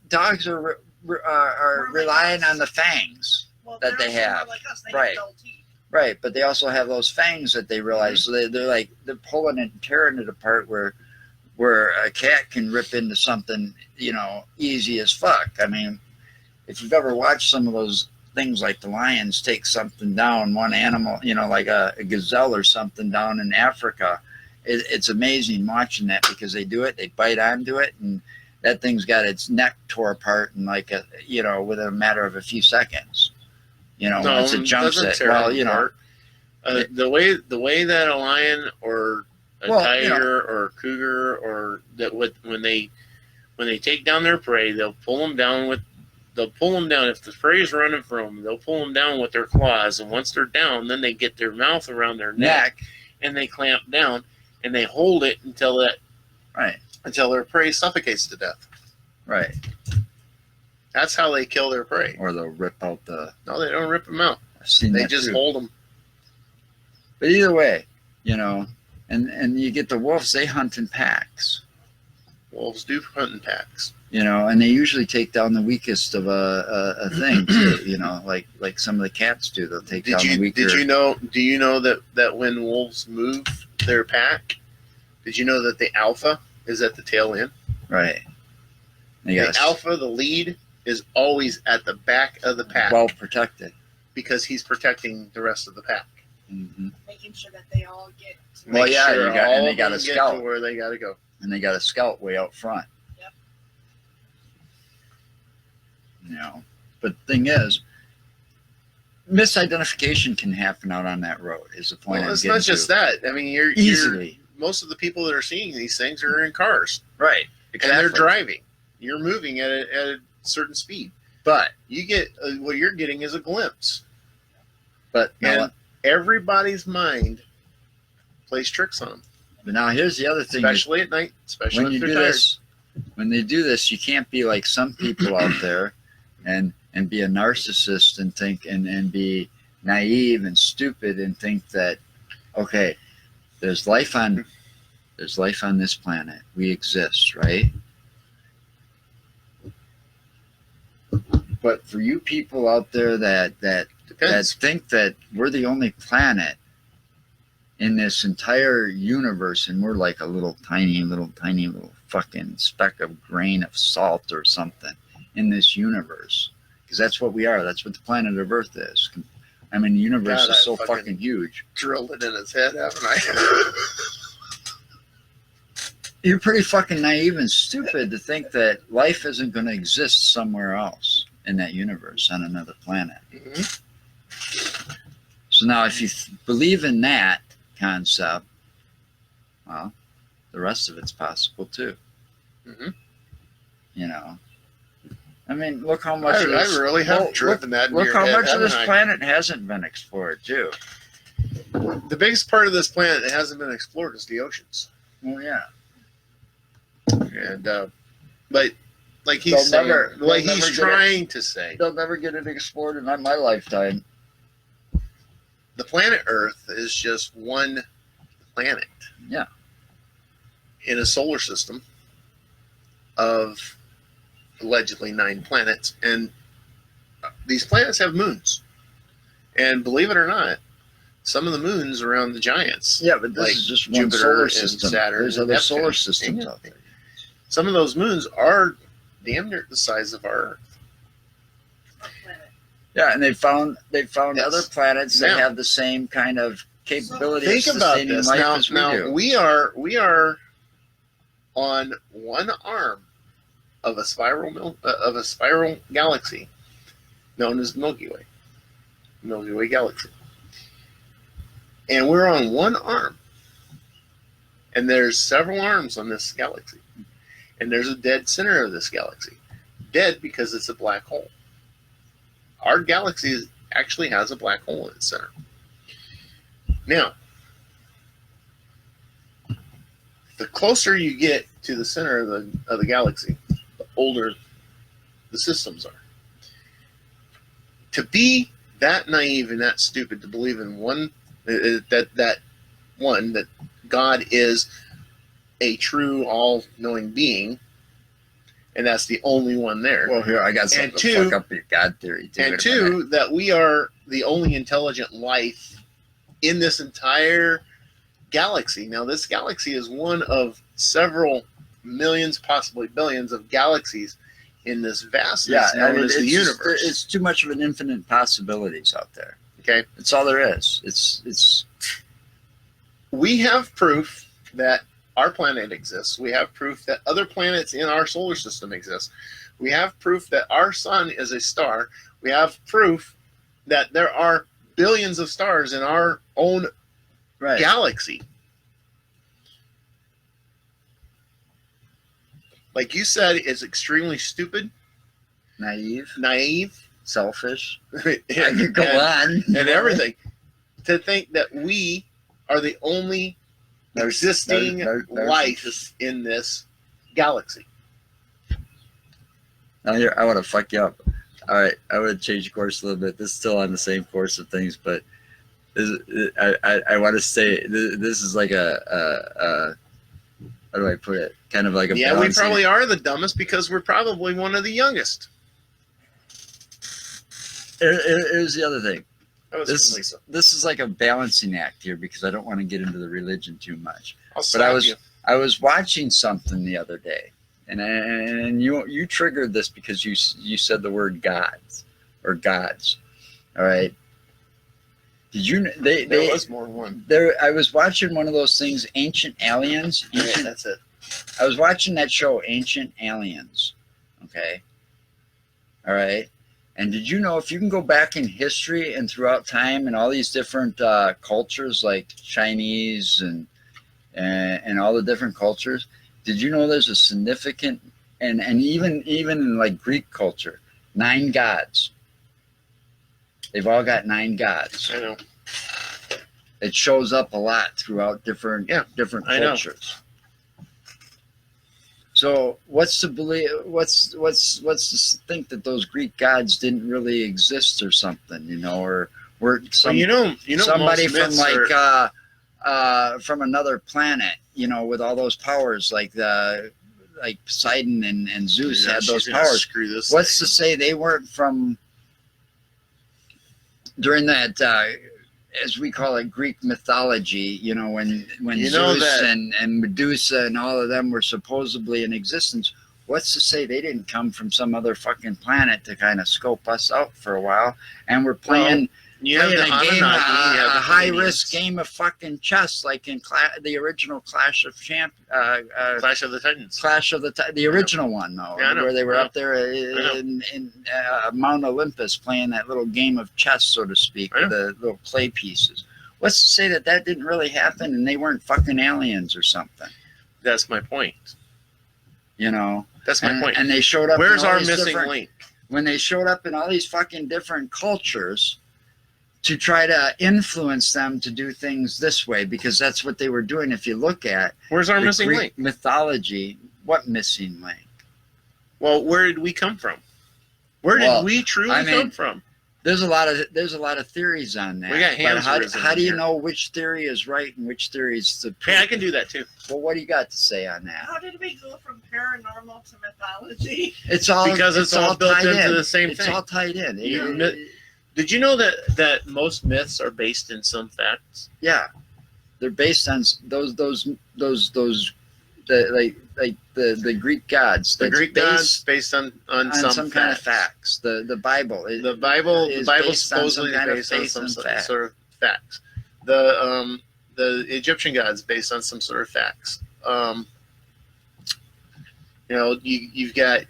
B: dogs are relying on the fangs that they have.
C: Like us. They
B: Right.
C: have dull teeth.
B: Right, but they also have those fangs that they realize. So they're pulling it and tearing it apart where a cat can rip into something, easy as fuck. I mean, if you've ever watched some of those things like the lions take something down, one animal, like a gazelle or something down in Africa, it's amazing watching that, because they do it, they bite onto it, and that thing's got its neck tore apart in within a matter of a few seconds. Once it jumps it. Well,
A: the way that a lion or a tiger or a cougar, or that when they take down their prey, they'll pull them down. If the prey is running from them, they'll pull them down with their claws, and once they're down, then they get their mouth around their neck and they clamp down and they hold it until their prey suffocates to death.
B: Right.
A: That's how they kill their prey.
B: Or they'll rip out
A: No, they don't rip them out.
B: I've seen
A: they
B: that
A: just
B: too.
A: hold them.
B: But either way, and you get the wolves, they hunt in packs.
A: Wolves do hunt in packs.
B: And they usually take down the weakest of a thing too, like some of the cats do. They'll take down the weaker.
A: Do you know that when wolves move their pack, did you know that the alpha is at the tail end?
B: Right.
A: The alpha, the lead, is always at the back of the pack.
B: Well protected.
A: Because he's protecting the rest of the pack.
B: Mm-hmm.
C: Making sure that they all get to
B: and they got a
A: get
B: scout
A: to where they got to go.
B: And they got a scout way out front.
C: Yep.
B: But the thing is, misidentification can happen out on that road, is the point I'm
A: it's
B: getting
A: not just that. I mean,
B: easily.
A: Most of the people that are seeing these things are in cars.
B: Right.
A: Exactly. And they're driving. You're moving at a certain speed.
B: But
A: you get what you're getting is a glimpse.
B: But
A: everybody's mind plays tricks on them.
B: But now here's the other thing.
A: Especially at night. Especially
B: when
A: if
B: you
A: they're
B: do
A: tired.
B: this. When they do this, you can't be like some people out there and be a narcissist and think and be naive and stupid and think that, okay, there's life on this planet. We exist, right? But for you people out there that think that we're the only planet in this entire universe, and we're like a little tiny fucking speck of grain of salt or something in this universe, because that's what we are. That's what the planet of Earth is. I mean, the universe
A: God,
B: is so
A: I fucking
B: fucking huge.
A: Drilled it in his head, haven't I?
B: You're pretty fucking naive and stupid to think that life isn't going to exist somewhere else in that universe on another planet.
A: Mm-hmm.
B: So now, if you believe in that concept, well, the rest of it's possible too.
A: Mm-hmm.
B: You know, I mean, look how much
A: I really have driven that.
B: Look how much of this
A: I?
B: planet hasn't been explored too.
A: The biggest part of this planet that hasn't been explored is the oceans.
B: Well, yeah.
A: And but like he's saying, like he's trying to say,
B: they'll never get it explored in my lifetime.
A: The planet Earth is just one planet.
B: Yeah.
A: In a solar system of allegedly 9 planets, and these planets have moons. And believe it or not, some of the moons around the giants.
B: Yeah, but this
A: like
B: is just one
A: Jupiter
B: solar
A: and
B: system.
A: Saturn
B: There's
A: and
B: other
A: Neptune.
B: solar systems out there.
A: Some of those moons are damn near the size of our Earth.
B: Yeah, and they found
A: Yes.
B: other planets that
A: Now-
B: have the same kind of capability
A: Think
B: of
A: about
B: sustaining
A: this.
B: life
A: Now,
B: as we do.
A: we are on one arm of a spiral galaxy known as Milky Way galaxy, and we're on one arm. And there's several arms on this galaxy, and there's a dead center of this galaxy, dead because it's a black hole. Our galaxy actually has a black hole in its center. Now, the closer you get to the center of the galaxy, the older the systems are. To be that naive and that stupid to believe in that God is a true all-knowing being, and that's the only one there.
B: Well, here I got something to fuck up your God theory too.
A: And 2, that we are the only intelligent life in this entire galaxy. Now, this galaxy is one of several millions, possibly billions of galaxies in this vastness known as the universe.
B: It's too much of an infinite possibilities out there.
A: Okay,
B: That's all there is. It's.
A: we have proof that our planet exists. We have proof that other planets in our solar system exist. We have proof that our sun is a star. We have proof that there are billions of stars in our own
B: Right.
A: galaxy. Like you said, it's extremely stupid, naive,
B: Selfish.
A: and,
B: I could go on.
A: and everything to think that we are the only existing life in this galaxy.
B: Now here, I want to fuck you up. All right, I want to change course a little bit. This is still on the same course of things, but I want to say this is like a how do I put it? Kind of like a
A: Yeah, we
B: balancing-
A: probably are the dumbest because we're probably one of the youngest.
B: Here's the other thing.
A: That was from Lisa.
B: This is like a balancing act here because I don't want to get into the religion too much.
A: I'll
B: But
A: slap you.
B: I was watching something the other day, and you triggered this because you said the word gods or gods. All right. Did you?
A: There was more than one.
B: I was watching one of those things, Ancient Aliens.
A: Yeah, that's it.
B: I was watching that show, Ancient Aliens. Okay. All right. And did you know if you can go back in history and throughout time and all these different cultures like Chinese and all the different cultures, did you know there's a significant and even in like Greek culture, 9 gods. They've all got 9 gods.
A: I know.
B: It shows up a lot throughout different
A: I know.
B: cultures. So what's to believe? What's to think that those Greek gods didn't really exist or something, you know, or were some
A: Well,
B: somebody
A: most
B: from
A: myths are-
B: from another planet, you know, with all those powers, like Poseidon and Zeus
A: Yeah,
B: had
A: she's
B: those
A: gonna
B: powers.
A: Screw this.
B: What's
A: thing.
B: to say they weren't from during that? As we call it, Greek mythology, you know, when
A: You know
B: Zeus
A: that-
B: and Medusa and all of them were supposedly in existence, what's to say they didn't come from some other fucking planet to kind of scope us out for a while? And we're playing
A: You have
B: playing
A: the
B: a game,
A: Anunnaki, you have
B: a
A: the
B: high-risk
A: Pleiadians.
B: game of fucking chess, like in the original Clash of
A: Clash of the Titans.
B: the original one though,
A: Yeah, I know.
B: where they were
A: I know.
B: up there in Mount Olympus playing that little game of chess, so to speak,
A: I
B: with the little play pieces. What's to say that didn't really happen and they weren't fucking aliens or something?
A: That's my point.
B: You know,
A: That's my point.
B: And they showed up.
A: Where's
B: in all
A: our
B: these
A: missing
B: different-
A: link?
B: When they showed up in all these fucking different cultures to try to influence them to do things this way, because that's what they were doing. If you look at
A: Where's our
B: the
A: missing
B: Greek
A: link?
B: mythology, what missing link?
A: Well, where did we come from? Where did we truly come from?
B: There's a lot of theories on that.
A: We got
B: but
A: hands.
B: how do you know which theory is right and which theory is the?
A: Hey, I can do that too.
B: Well, what do you got to say on that?
C: How did we go from paranormal to mythology?
B: It's all
A: because it's all built
B: tied
A: into
B: in.
A: the same
B: It's
A: thing.
B: all tied in.
A: Did you know that most myths are based in some facts?
B: Yeah, they're based on those the Greek gods.
A: The Greek gods based on some
B: kind of facts. The Bible.
A: The Bible
B: based on
A: supposedly
B: some kind of
A: based on
B: faith
A: some
B: and
A: sort
B: fact.
A: of facts. The Egyptian gods based on some sort of facts. You've got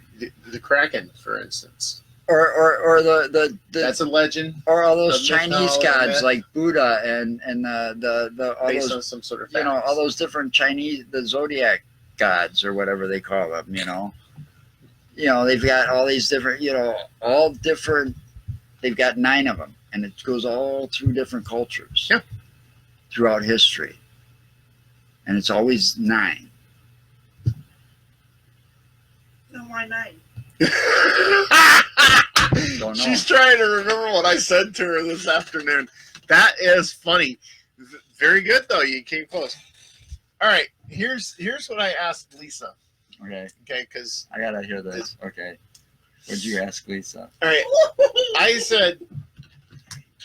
A: the Kraken, for instance.
B: Or the
A: That's a legend.
B: Or all those
A: The
B: Chinese
A: mythology,
B: gods
A: myth.
B: like Buddha and the all
A: Based
B: those,
A: on some sort of facts.
B: all those different Chinese, the zodiac gods or whatever they call them. They've got all these different, all different. They've got 9 of them, and it goes all through different cultures.
A: Yeah.
B: Throughout history, and it's always 9.
C: Then why 9?
B: Don't know.
A: She's trying to remember what I said to her this afternoon. That is funny. Very good though. You came close. All right. Here's what I asked Lisa.
B: Okay,
A: because
B: I gotta hear this. Okay, what'd you ask Lisa?
A: All right. I said.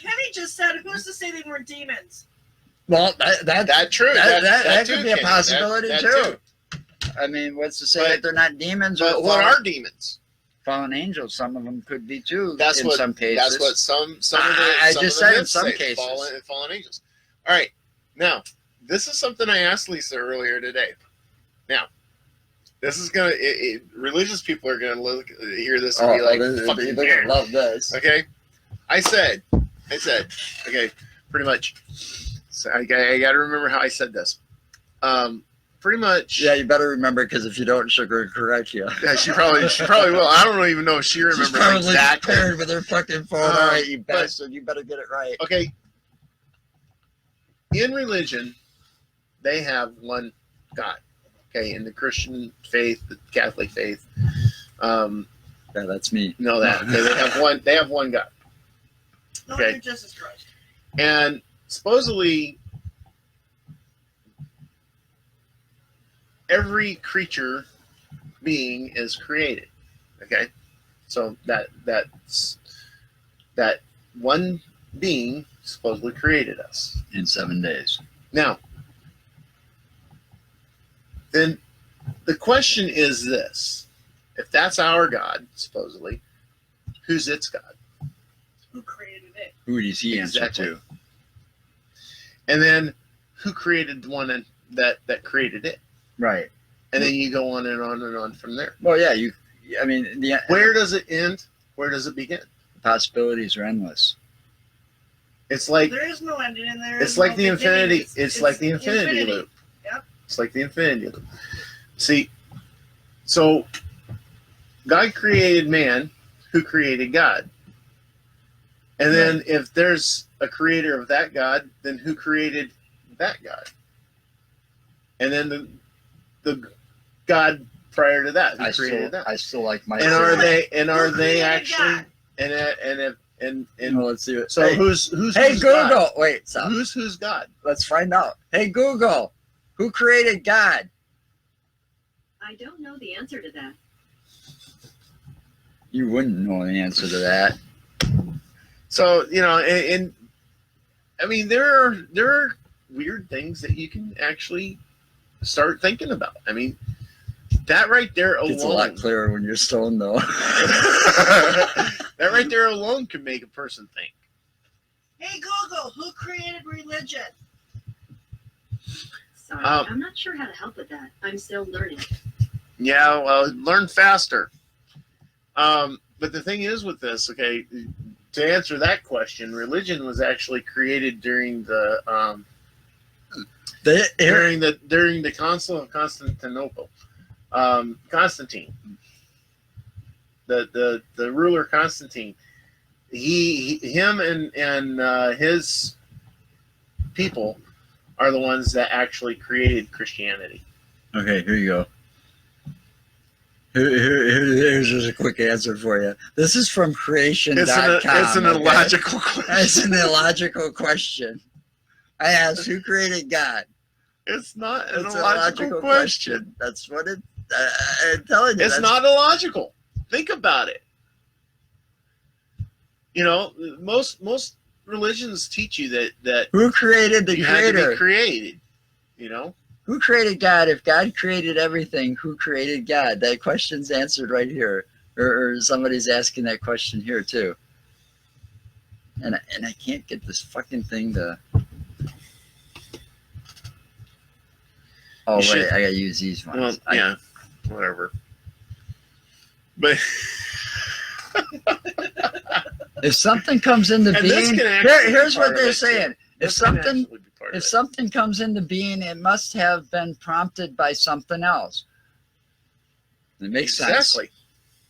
C: Kenny just said, "Who's to say they weren't demons?"
B: Well, that's
A: true.
B: That
A: too,
B: could be a
A: Kenny.
B: possibility
A: That
B: too. I mean, what's to say that they're not demons?
A: But what are demons?
B: Fallen angels? Some of them could be too.
A: That's
B: in
A: what
B: some cases.
A: That's what some of the
B: I
A: some
B: just
A: of the
B: said in
A: myths
B: some
A: say,
B: cases.
A: fallen angels. All right. Now, this is something I asked Lisa earlier today. Now, this is gonna. Religious people are gonna hear this and be like, "Fucking
B: they're gonna love this."
A: Okay. I said, okay, pretty much. So I got to remember how I said this. Pretty much.
B: Yeah, you better remember, because if you don't, she'll correct you.
A: Yeah, she probably will. I don't even know if she remembers
B: She's probably
A: exactly.
B: prepared with her fucking phone. All right, you bastard, you better get it right.
A: Okay. In religion, they have one God. Okay, in the Christian faith, the Catholic faith.
B: Yeah, that's me.
A: No, that okay, they have one. They have one God.
C: No,
A: Okay.
C: you're Jesus Christ.
A: And supposedly, every creature being is created. Okay, so that one being supposedly created us
B: In 7 days.
A: Now, then the question is this: if that's our God, supposedly, who's its God?
C: Who created it?
B: Who does he answer
A: Exactly.
B: to?
A: And then who created the one that created it?
B: Right.
A: And then you go on and on and on from there.
B: Well, yeah.
A: Where does it end? Where does it begin?
B: Possibilities are endless.
A: It's like
C: There is no ending in there.
A: it's like the
C: no beginning.
A: infinity. It's like the infinity loop.
C: Yep.
A: It's like the infinity loop. See, so God created man, who created God. And then if there's a creator of that God, then who created that God? And then the God prior to that, who created that?
B: I still like my.
A: And are they
C: created
A: actually
C: God?
A: and
B: Well, let's see.
A: so
B: Hey,
A: who's
B: hey
A: who's
B: Google.
A: God?
B: Wait, stop.
A: Who's God?
B: Let's find out. Hey Google, who created God?
D: I don't know the answer to that.
B: You wouldn't know the answer to that.
A: So and I mean there are weird things that you can actually start thinking about. I mean that right there alone.
B: It's a lot clearer when you're stoned, though.
A: That right there alone could make a person think.
C: Hey Google, who created religion?
D: Sorry, I'm not sure how to help with that. I'm still learning.
A: Yeah, well, learn faster. But the thing is with this, okay, to answer that question, religion was actually created during the Council of Constantinople. Constantine, the ruler Constantine, him and his people are the ones that actually created Christianity.
B: Okay, here you go. Here's just a quick answer for you. This is from creation.com.
A: It's an illogical question.
B: It's an illogical question. I asked, who created God?
A: It's not an illogical question.
B: That's what it. I'm telling you,
A: it's not illogical. Think about it. You know, most religions teach you that
B: who created the
A: you
B: creator?
A: had to be created. You know,
B: who created God? If God created everything, who created God? That question's answered right here, or somebody's asking that question here too. And I can't get this fucking thing to. Oh wait, I gotta use these ones.
A: Well, yeah, whatever. But
B: if something comes into being, here's what they're saying. If something comes into being, it must have been prompted by something else. It makes sense.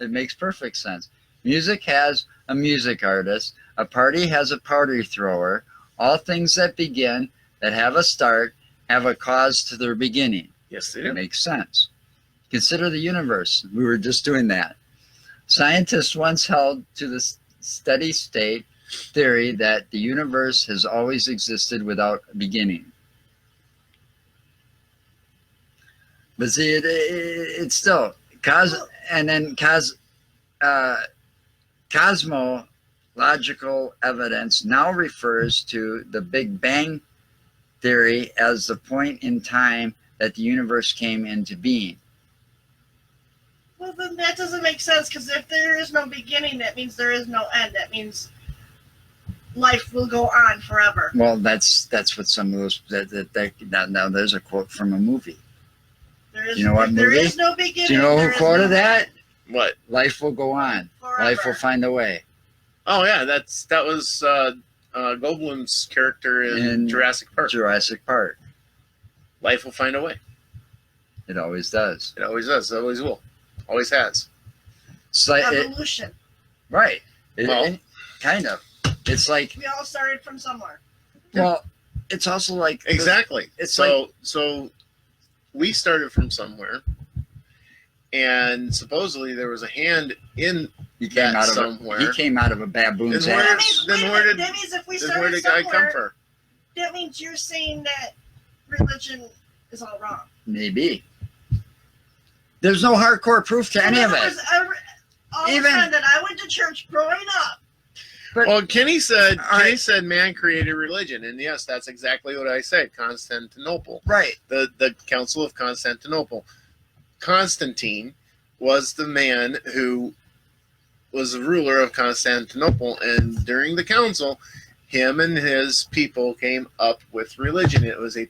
B: It makes perfect sense. Music has a music artist. A party has a party thrower. All things that begin, that have a start, have a cause to their beginning.
A: Yes, they do.
B: It makes sense. Consider the universe. We were just doing that. Scientists once held to the steady state theory that the universe has always existed without a beginning. But see, it's still cosmological evidence now refers to the Big Bang theory as the point in time that the universe came into being.
C: Well, then that doesn't make sense, because if there is no beginning, that means there is no end. That means life will go on forever.
B: Well, that's what some of those now there's a quote from a movie. You know what movie?
C: There is no beginning.
B: Do you know who quoted that?
A: What?
B: Life will go on.
C: Forever.
B: Life will find a way.
A: Oh yeah, that was Goldblum's character in Jurassic Park.
B: Jurassic Park.
A: Life will find a way.
B: It always does.
A: It always does. It always will. Always has.
C: Evolution.
B: Right. Kind of. It's like
C: we all started from somewhere.
B: Well, it's also like
A: exactly. So we started from somewhere, and supposedly there was a hand in somewhere.
B: He came out of a baboon's ass.
C: That means if we started
A: where did God come from?
C: That means you're saying that religion is all wrong.
B: Maybe. There's no hardcore proof to any of it.
C: Even that I went to church growing up.
A: But, well, Kenny said man created religion, and yes, that's exactly what I said. Constantinople,
B: right?
A: The Council of Constantinople. Constantine was the man who was the ruler of Constantinople, and during the council, him and his people came up with religion. It was a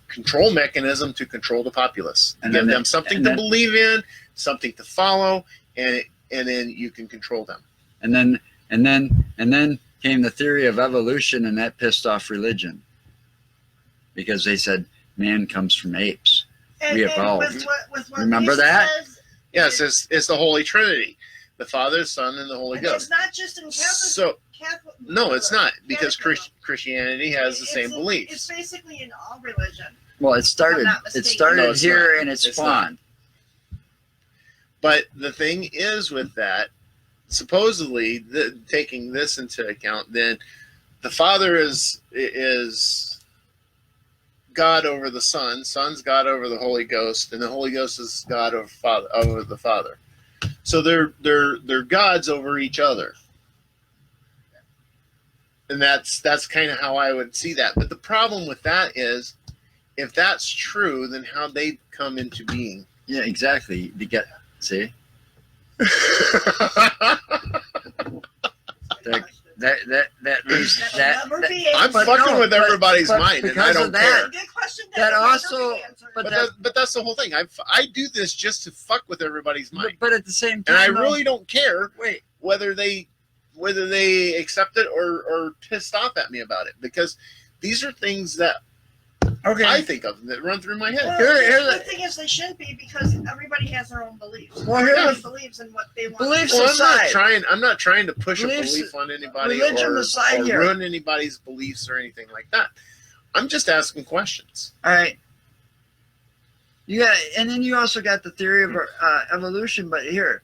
A: control mechanism to control the populace, and give them something to believe in, something to follow, and then you can control them.
B: And then came the theory of evolution, and that pissed off religion because they said man comes from apes. We evolved.
C: With
B: Remember that?
A: Yes, it's the Holy Trinity, the Father, Son, and the Holy Ghost.
C: It's not just in Catholic.
A: No, it's not, because Christianity has the same beliefs.
C: It's basically in all religion.
B: Well, it started here and it spawned.
A: But the thing is with that, supposedly, taking this into account, then the Father is God over the Son, Son's God over the Holy Ghost, and the Holy Ghost is God over the Father. So they're gods over each other. And that's kind of how I would see that. But the problem with that is, if that's true, then how they come into being.
B: Yeah, exactly.
A: I'm fucking with everybody's mind, and I don't care.
C: Good question.
B: That also,
A: but that's the whole thing. I do this just to fuck with everybody's mind.
B: But at the same time,
A: and I really don't care.
B: Wait,
A: whether they accept it or pissed off at me about it, because these are things that I think of that run through my head.
C: Well, the thing is, they shouldn't be, because everybody has their own beliefs.
B: Well,
C: everybody believes in what they want.
B: Beliefs
A: well,
B: aside,
A: I'm not trying to push a belief on anybody or ruin anybody's beliefs or anything like that. I'm just asking questions.
B: All right. You got, and then you also got the theory of evolution. But here,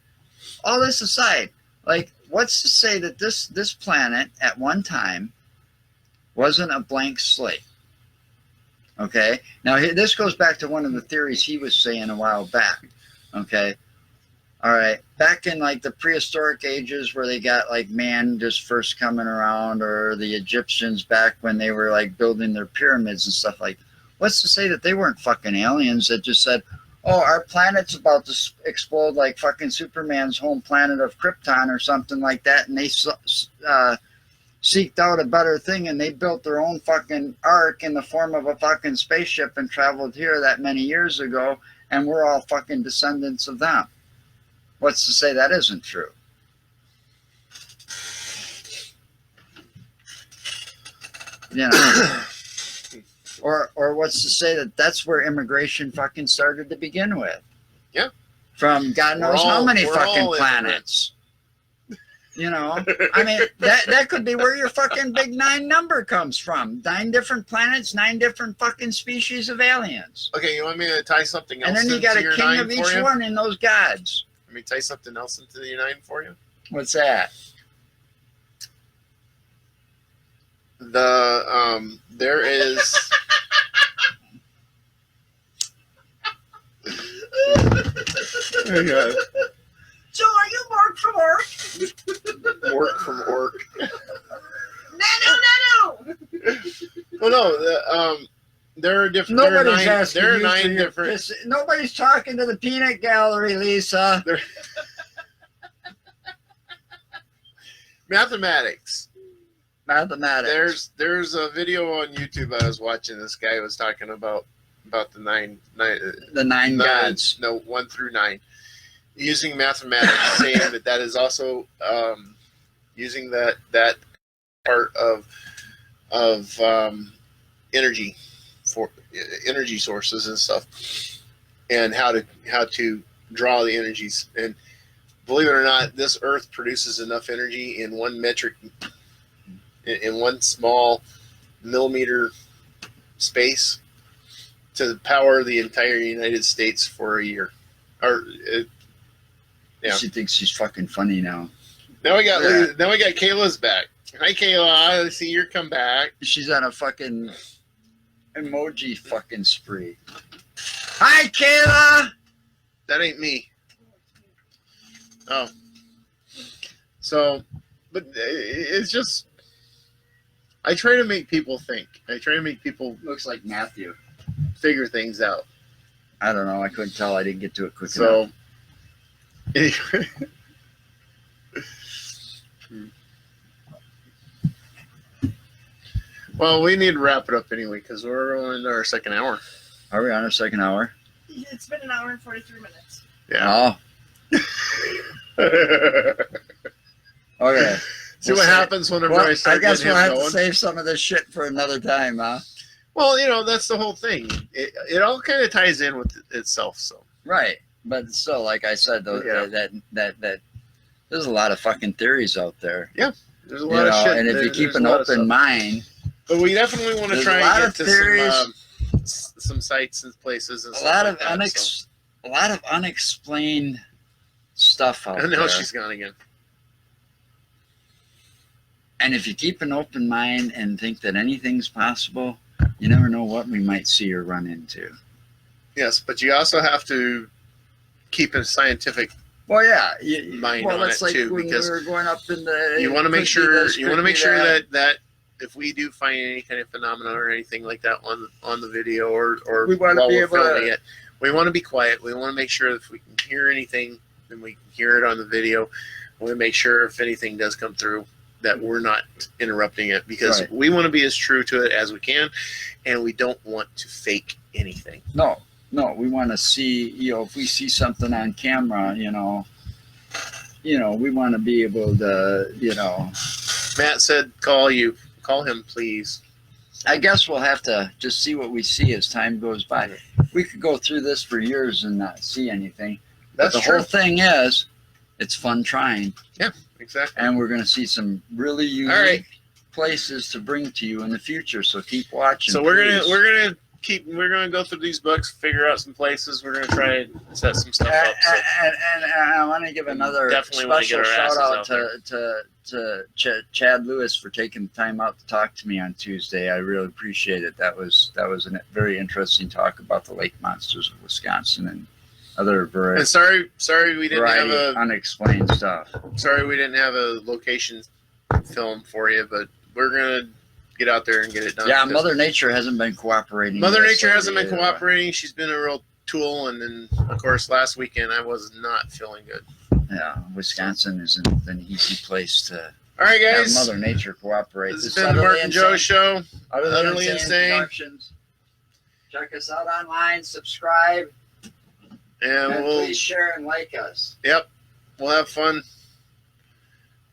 B: all this aside, like, what's to say that this planet at one time wasn't a blank slate? Okay. Now this goes back to one of the theories he was saying a while back. Okay. All right. Back in like the prehistoric ages, where they got like man just first coming around, or the Egyptians back when they were like building their pyramids and stuff like. What's to say that they weren't fucking aliens that just said, "Oh, our planet's about to explode like fucking Superman's home planet of Krypton or something like that," and they seeked out a better thing, and they built their own fucking ark in the form of a fucking spaceship and traveled here that many years ago, and we're all fucking descendants of them. What's to say that isn't true? You know. Or what's to say that that's where immigration fucking started to begin with?
A: Yeah.
B: From God knows how many fucking planets. You know, I mean, that could be where your fucking big 9 number comes from. 9 different planets, 9 different fucking species of aliens.
A: Okay, you want me to tie something else?
B: And then you got a king of each one in those gods.
A: Let me tie something else into the 9 for you.
B: What's that?
A: There is.
C: Joe, are you Mark from work?
A: Work from work.
C: No.
A: Well, no. There are different.
B: Nobody's asking.
A: There are 9 different.
B: Nobody's talking to the peanut gallery, Lisa.
A: Mathematics. There's a video on YouTube I was watching. This guy was talking about the 9
B: gods.
A: No, 1 through 9, using mathematics, saying that is also using that part of energy for energy sources and stuff, and how to draw the energies. And believe it or not, this Earth produces enough energy in one small millimeter space to power the entire United States for a year. Yeah.
B: She thinks she's fucking funny now.
A: Now we got Kayla's back. Hi, Kayla. I see you come back.
B: She's on a fucking emoji fucking spree. Hi, Kayla.
A: That ain't me. Oh. So, but it's just, I try to make people think. I try to make people
B: looks like Matthew
A: figure things out.
B: I don't know. I couldn't tell. I didn't get to it quick enough.
A: Anyway. Well, we need to wrap it up anyway, because we're on our second hour.
B: Are we on our second hour?
C: It's been 1 hour and 43 minutes.
A: Yeah.
B: Oh. Okay.
A: See what happens whenever I start.
B: I guess we'll have to save some of this shit for another time, huh?
A: Well, that's the whole thing. It all kind of ties in with itself. So.
B: Right, but still, like I said, though, that there's a lot of fucking theories out there.
A: Yeah, there's a lot of shit.
B: And if you keep an open mind,
A: but we definitely want to try and get to some sites and places and stuff.
B: A lot of unexplained stuff out there.
A: I know she's gone again.
B: And if you keep an open mind and think that anything's possible, you never know what we might see or run into.
A: Yes, but you also have to keep a scientific mind on it too, because
B: we were going up in the.
A: You want to make sure. You want to make sure that if we do find any kind of phenomena or anything like that on the video or
B: we want to be able
A: filming it, we want to be quiet. We want to make sure if we can hear anything, then we can hear it on the video. We want to make sure if anything does come through, that we're not interrupting it, because
B: Right.
A: we want to be as true to it as we can, and we don't want to fake anything.
B: No, we want to see, if we see something on camera, we want to be able to,
A: Matt said, call him, please.
B: I guess we'll have to just see what we see as time goes by. We could go through this for years and not see anything.
A: That's
B: but the
A: true.
B: whole thing is, it's fun trying.
A: Yeah, exactly.
B: And we're going to see some really unique places to bring to you in the future. So keep watching.
A: So we're gonna go through these books, figure out some places. We're gonna try and set some stuff up. So.
B: And I want to give another
A: Definitely want to
B: special
A: get our
B: shout
A: asses
B: out to Chad Lewis for taking the time out to talk to me on Tuesday. I really appreciate it. That was a very interesting talk about the lake monsters of Wisconsin and other
A: And sorry we didn't have a
B: unexplained stuff.
A: Sorry we didn't have a location film for you, but we're gonna get out there and get it done.
B: Yeah, Mother Nature hasn't been cooperating.
A: Mother Nature hasn't been cooperating. She's been a real tool, and then of course last weekend I was not feeling good.
B: Yeah, Wisconsin isn't an easy place to
A: All right,
B: have
A: guys.
B: Mother Nature cooperate.
A: This has been the Mark and Joe show. Utterly Insane.
B: Productions. Check us out online. Subscribe.
A: And
B: Please share and like us.
A: Yep. We'll have fun.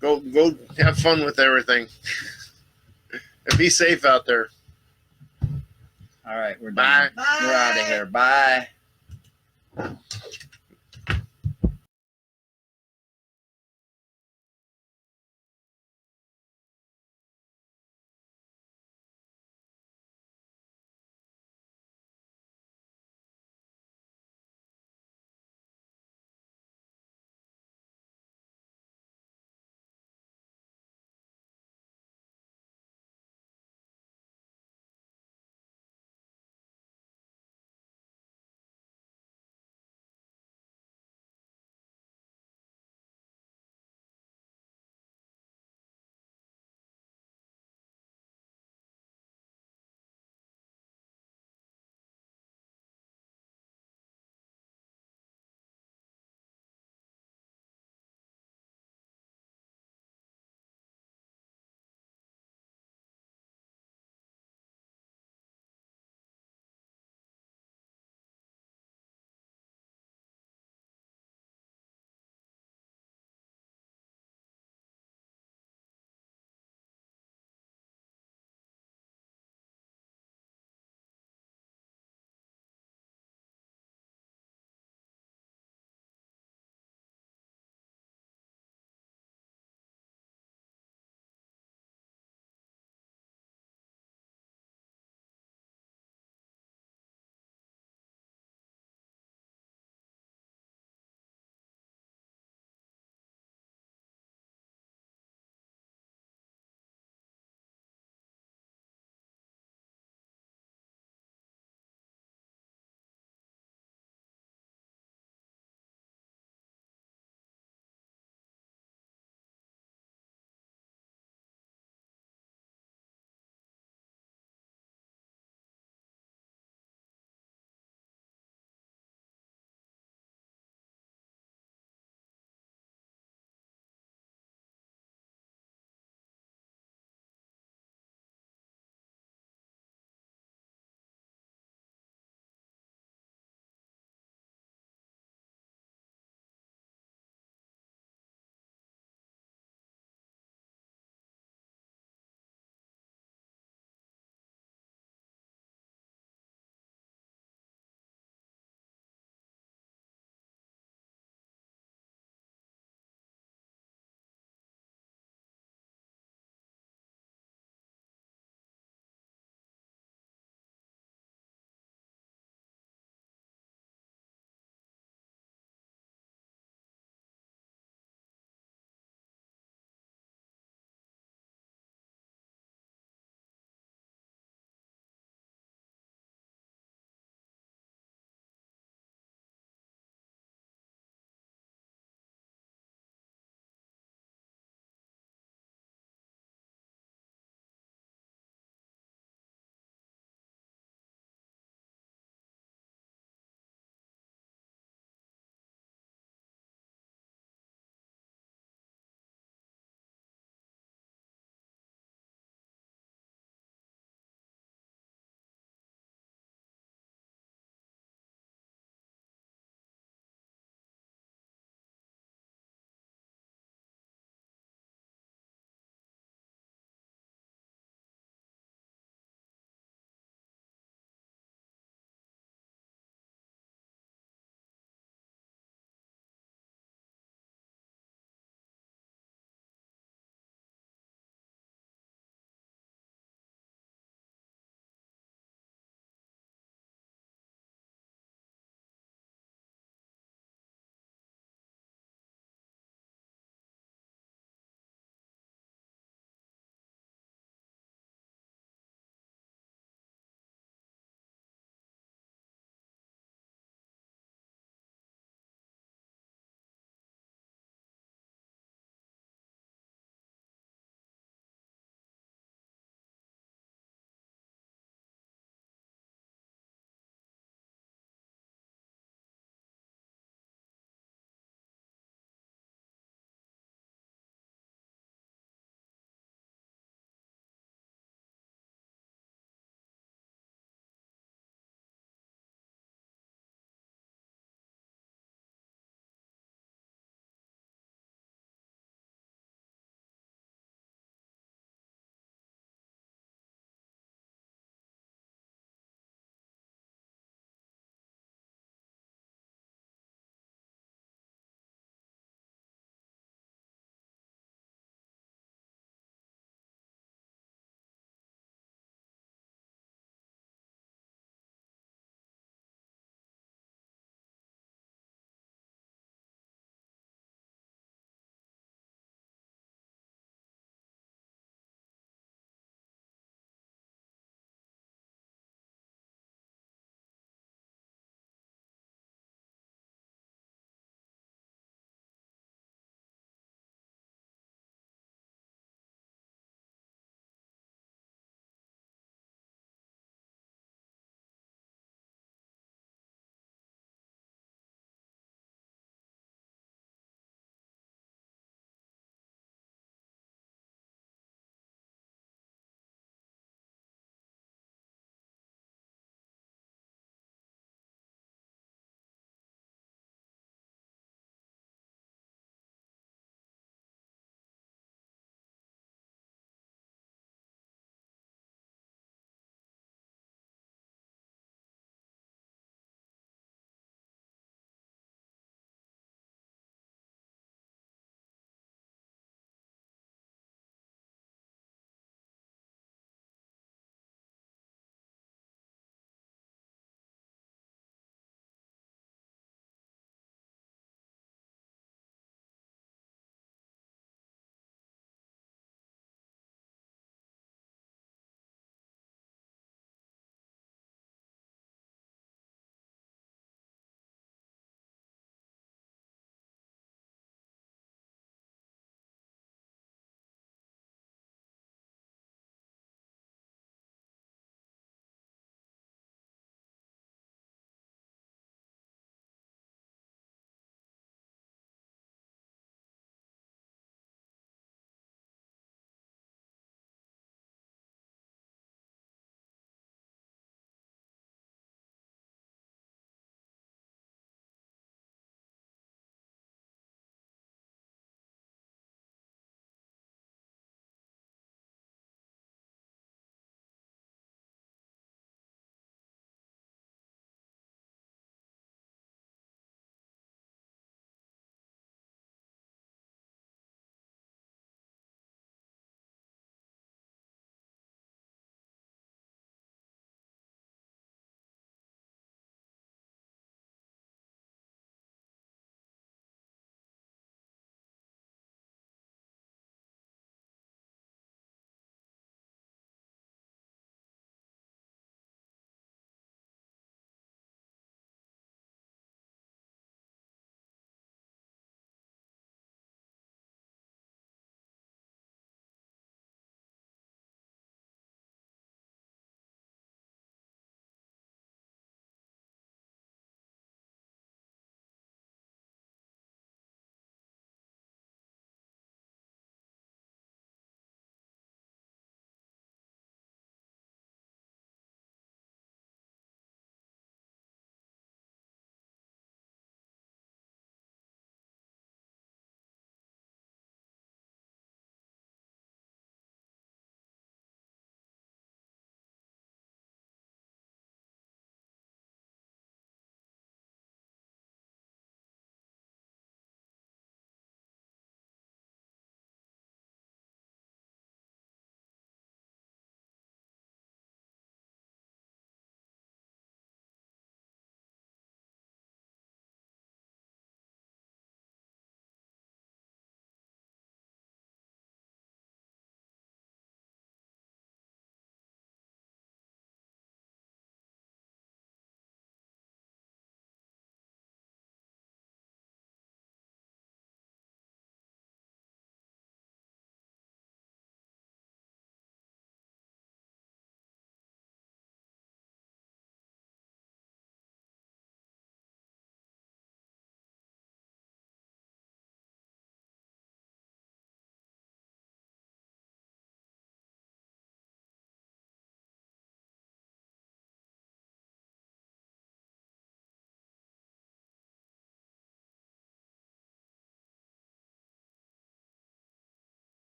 A: Go have fun with everything. And be safe out there.
B: All right, we're
A: Bye.
B: done. We're out of here. Bye.